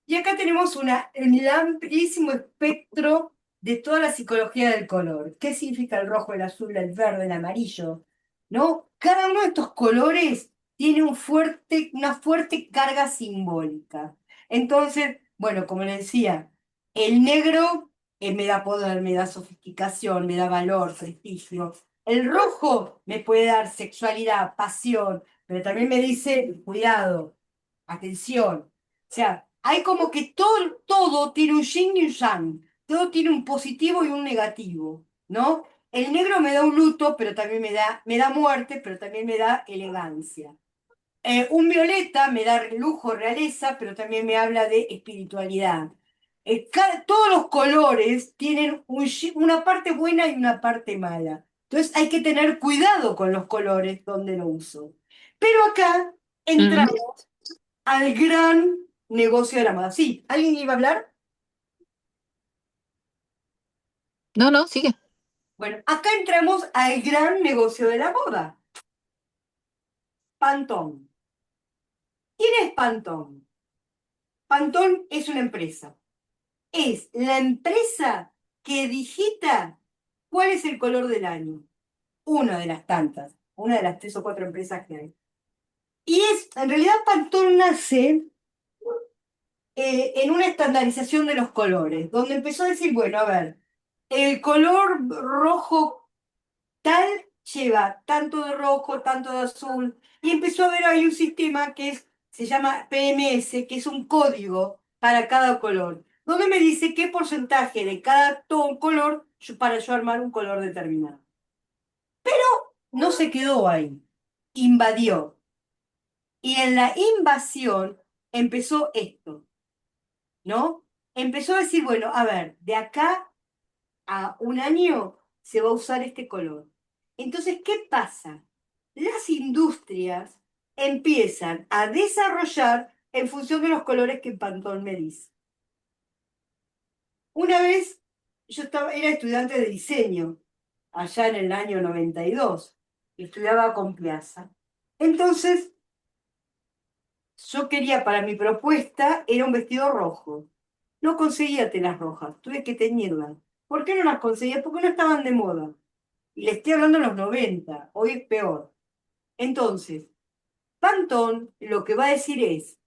Y acá tenemos un amplísimo espectro de toda la psicología del color. ¿Qué significa el rojo, el azul, el verde, el amarillo? ¿No? Cada uno de estos colores tiene una fuerte carga simbólica. Entonces, bueno, como les decía, el negro me da poder, me da sofisticación, me da valor, prestigio. El rojo me puede dar sexualidad, pasión, pero también me dice, cuidado, atención. O sea, hay como que todo tiene un yin y un yang, todo tiene un positivo y un negativo, ¿no? El negro me da un luto, pero también me da muerte, pero también me da elegancia. Un violeta me da lujo, realeza, pero también me habla de espiritualidad. Todos los colores tienen una parte buena y una parte mala. Entonces hay que tener cuidado con los colores donde lo uso. Pero acá Mm. entramos al gran negocio de la moda. Sí, ¿alguien iba a hablar? No, no, sigue. Bueno, acá entramos al gran negocio de la moda. Pantone. ¿Quién es Pantone? Pantone es una empresa. Es la empresa que digita cuál es el color del año. Una de las tantas, una de las 3 o 4 empresas que hay. En realidad Pantone nace en una estandarización de los colores, donde empezó a decir, bueno, a ver, el color rojo tal lleva tanto de rojo, tanto de azul, y empezó a ver ahí un sistema se llama PMS, que es un código para cada color, donde me dice qué porcentaje de cada color para yo armar un color determinado. No se quedó ahí, invadió. Y en la invasión empezó esto, ¿no? Empezó a decir, bueno, a ver, de acá a un año se va a usar este color. Entonces, ¿qué pasa? Las industrias empiezan a desarrollar en función de los colores que Pantone me dice. Una vez era estudiante de diseño, allá en el año 92, y estudiaba con Piazza. Entonces, yo quería para mi propuesta, era un vestido rojo. No conseguía telas rojas, tuve que teñirlas. ¿Por qué no las conseguía? Porque no estaban de moda. Y le estoy hablando de los 90, hoy es peor. Entonces, Pantone lo que va a decir es,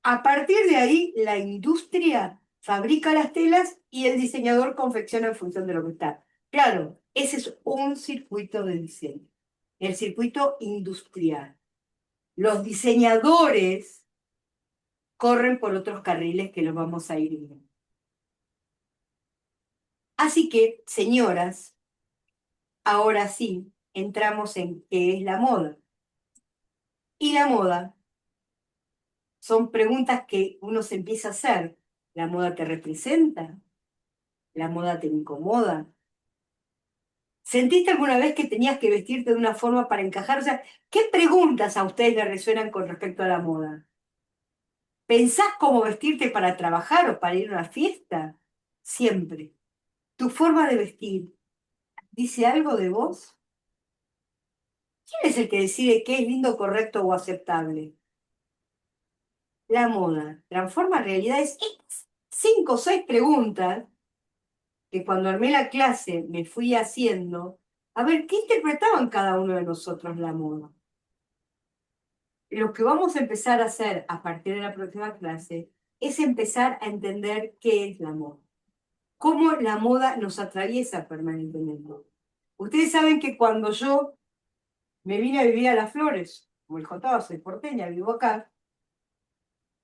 a partir de ahí, la industria fabrica las telas y el diseñador confecciona en función de lo que está. Claro, ese es un circuito de diseño, el circuito industrial. Los diseñadores corren por otros carriles que los vamos a ir viendo. Así que, señoras, ahora sí, entramos en qué es la moda. Y la moda son preguntas que uno se empieza a hacer. ¿La moda te representa? ¿La moda te incomoda? ¿Sentiste alguna vez que tenías que vestirte de una forma para encajar? O sea, ¿qué preguntas a ustedes les resuenan con respecto a la moda? ¿Pensás cómo vestirte para trabajar o para ir a una fiesta? Siempre. ¿Tu forma de vestir dice algo de vos? ¿Quién es el que decide qué es lindo, correcto o aceptable? La moda transforma realidades. Estas 5 o 6 preguntas que cuando armé la clase me fui haciendo, a ver, ¿qué interpretaban cada uno de nosotros la moda? Lo que vamos a empezar a hacer a partir de la próxima clase es empezar a entender qué es la moda, cómo la moda nos atraviesa permanentemente. Ustedes saben que cuando yo me vine a vivir a Las Flores, como les contaba, soy porteña, vivo acá,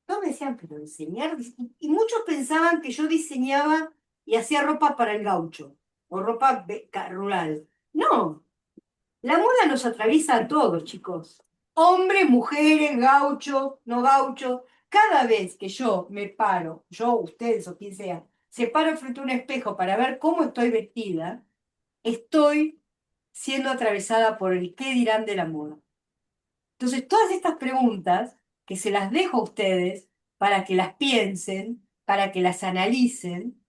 todos me decían, pero diseñar, y muchos pensaban que yo diseñaba y hacía ropa para el gaucho, o ropa rural. No, la moda nos atraviesa a todos, chicos. Hombres, mujeres, gauchos, no gauchos. Cada vez que yo me paro, yo, ustedes o quien sea, se paro frente a un espejo para ver cómo estoy vestida, estoy siendo atravesada por el qué dirán de la moda. Entonces, todas estas preguntas, que se las dejo a ustedes para que las piensen, para que las analicen,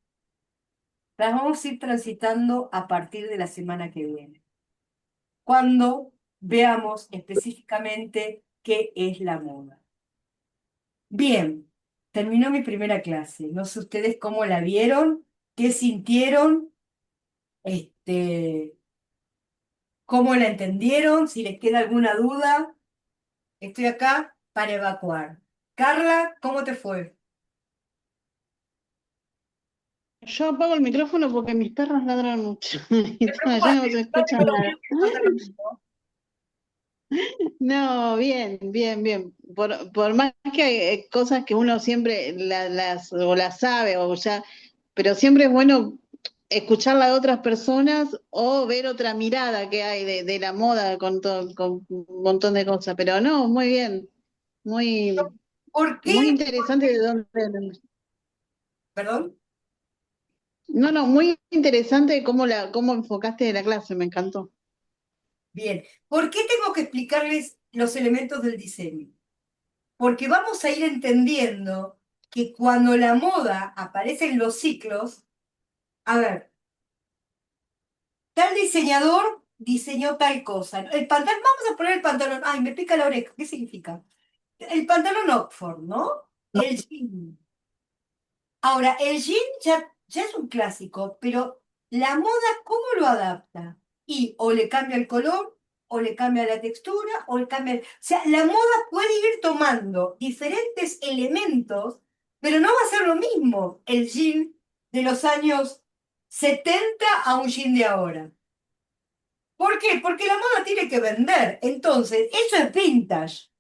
las vamos a ir transitando a partir de la semana que viene, cuando veamos específicamente qué es la moda. Bien, terminó mi primera clase. No sé ustedes cómo la vieron, qué sintieron, cómo la entendieron, si les queda alguna duda. Estoy acá para evacuar. Carla, ¿cómo te fue? Yo apago el micrófono porque mis perros ladran mucho. Y Te allá no preocupaste, se no te escucha nada. preocupes, me pasa lo mismo. No, bien, bien, bien. Por más que hay cosas que uno siempre o las sabe o ya, pero siempre es bueno escucharla de otras personas o ver otra mirada que hay de la moda con un montón de cosas. Pero no, muy bien, muy, ¿Por muy qué? interesante de dónde. Perdón. No, no, muy interesante cómo enfocaste la clase, me encantó. Bien. ¿Por qué tengo que explicarles los elementos del diseño? Porque vamos a ir entendiendo que cuando la moda aparece en los ciclos, a ver, tal diseñador diseñó tal cosa. El pantalón, vamos a poner el pantalón. Ay, me pica la oreja. ¿Qué significa? El pantalón Oxford, ¿no? El jean. Ahora, el jean ya es un clásico, pero la moda, ¿cómo lo adapta? Y o le cambia el color, o le cambia la textura, o le cambia... O sea, la moda puede ir tomando diferentes elementos, pero no va a ser lo mismo el jean de los años 70 a un jean de ahora. ¿Por qué? Porque la moda tiene que vender. Entonces, eso es vintage.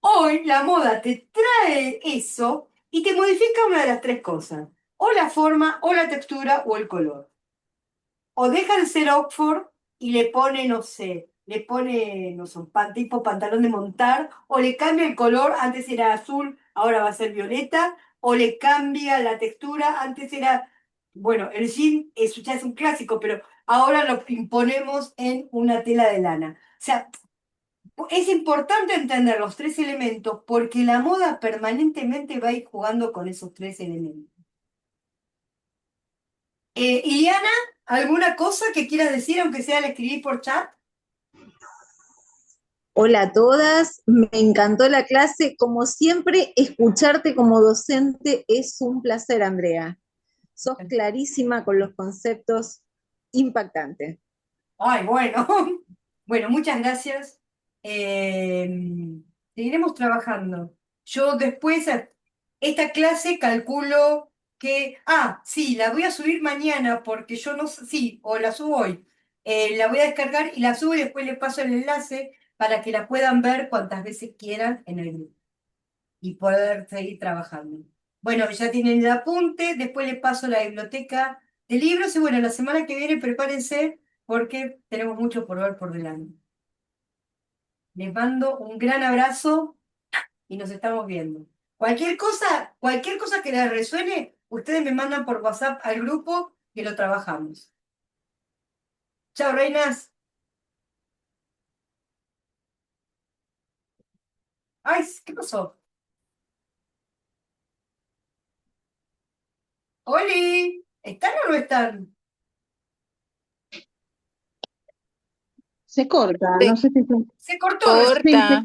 Hoy la moda te trae eso y te modifica una de las 3 cosas. O la forma, o la textura, o el color. O deja de ser Oxford y le pone, no sé, no sé, tipo pantalón de montar, o le cambia el color, antes era azul, ahora va a ser violeta, o le cambia la textura, antes era, bueno, el jean ya es un clásico, pero ahora lo imponemos en una tela de lana. O sea, es importante entender los 3 elementos porque la moda permanentemente va a ir jugando con esos 3 elementos. Iliana, ¿alguna cosa que quieras decir, aunque sea al escribir por chat? Hola a todas, me encantó la clase. Como siempre, escucharte como docente es un placer, Andrea. Sos clarísima con los conceptos, impactante. Ay, bueno. Bueno, muchas gracias. Eh, Seguiremos trabajando. Yo después, esta clase calculo que, sí, la voy a subir mañana porque yo no sé, sí, o la subo hoy. La voy a descargar y la subo y después les paso el enlace para que la puedan ver cuantas veces quieran en el grupo y poder seguir trabajando. Bueno, ya tienen el apunte, después les paso la biblioteca de libros y bueno, la semana que viene prepárense porque tenemos mucho por ver por delante. Les mando un gran abrazo y nos estamos viendo. Cualquier cosa que les resuene, ustedes me mandan por WhatsApp al grupo que lo trabajamos. Chao, reinas. Ay, ¿qué pasó? ¡Oli! ¿Están o no están? Se corta, Se no sé si Se cortó recién. sí, se corta.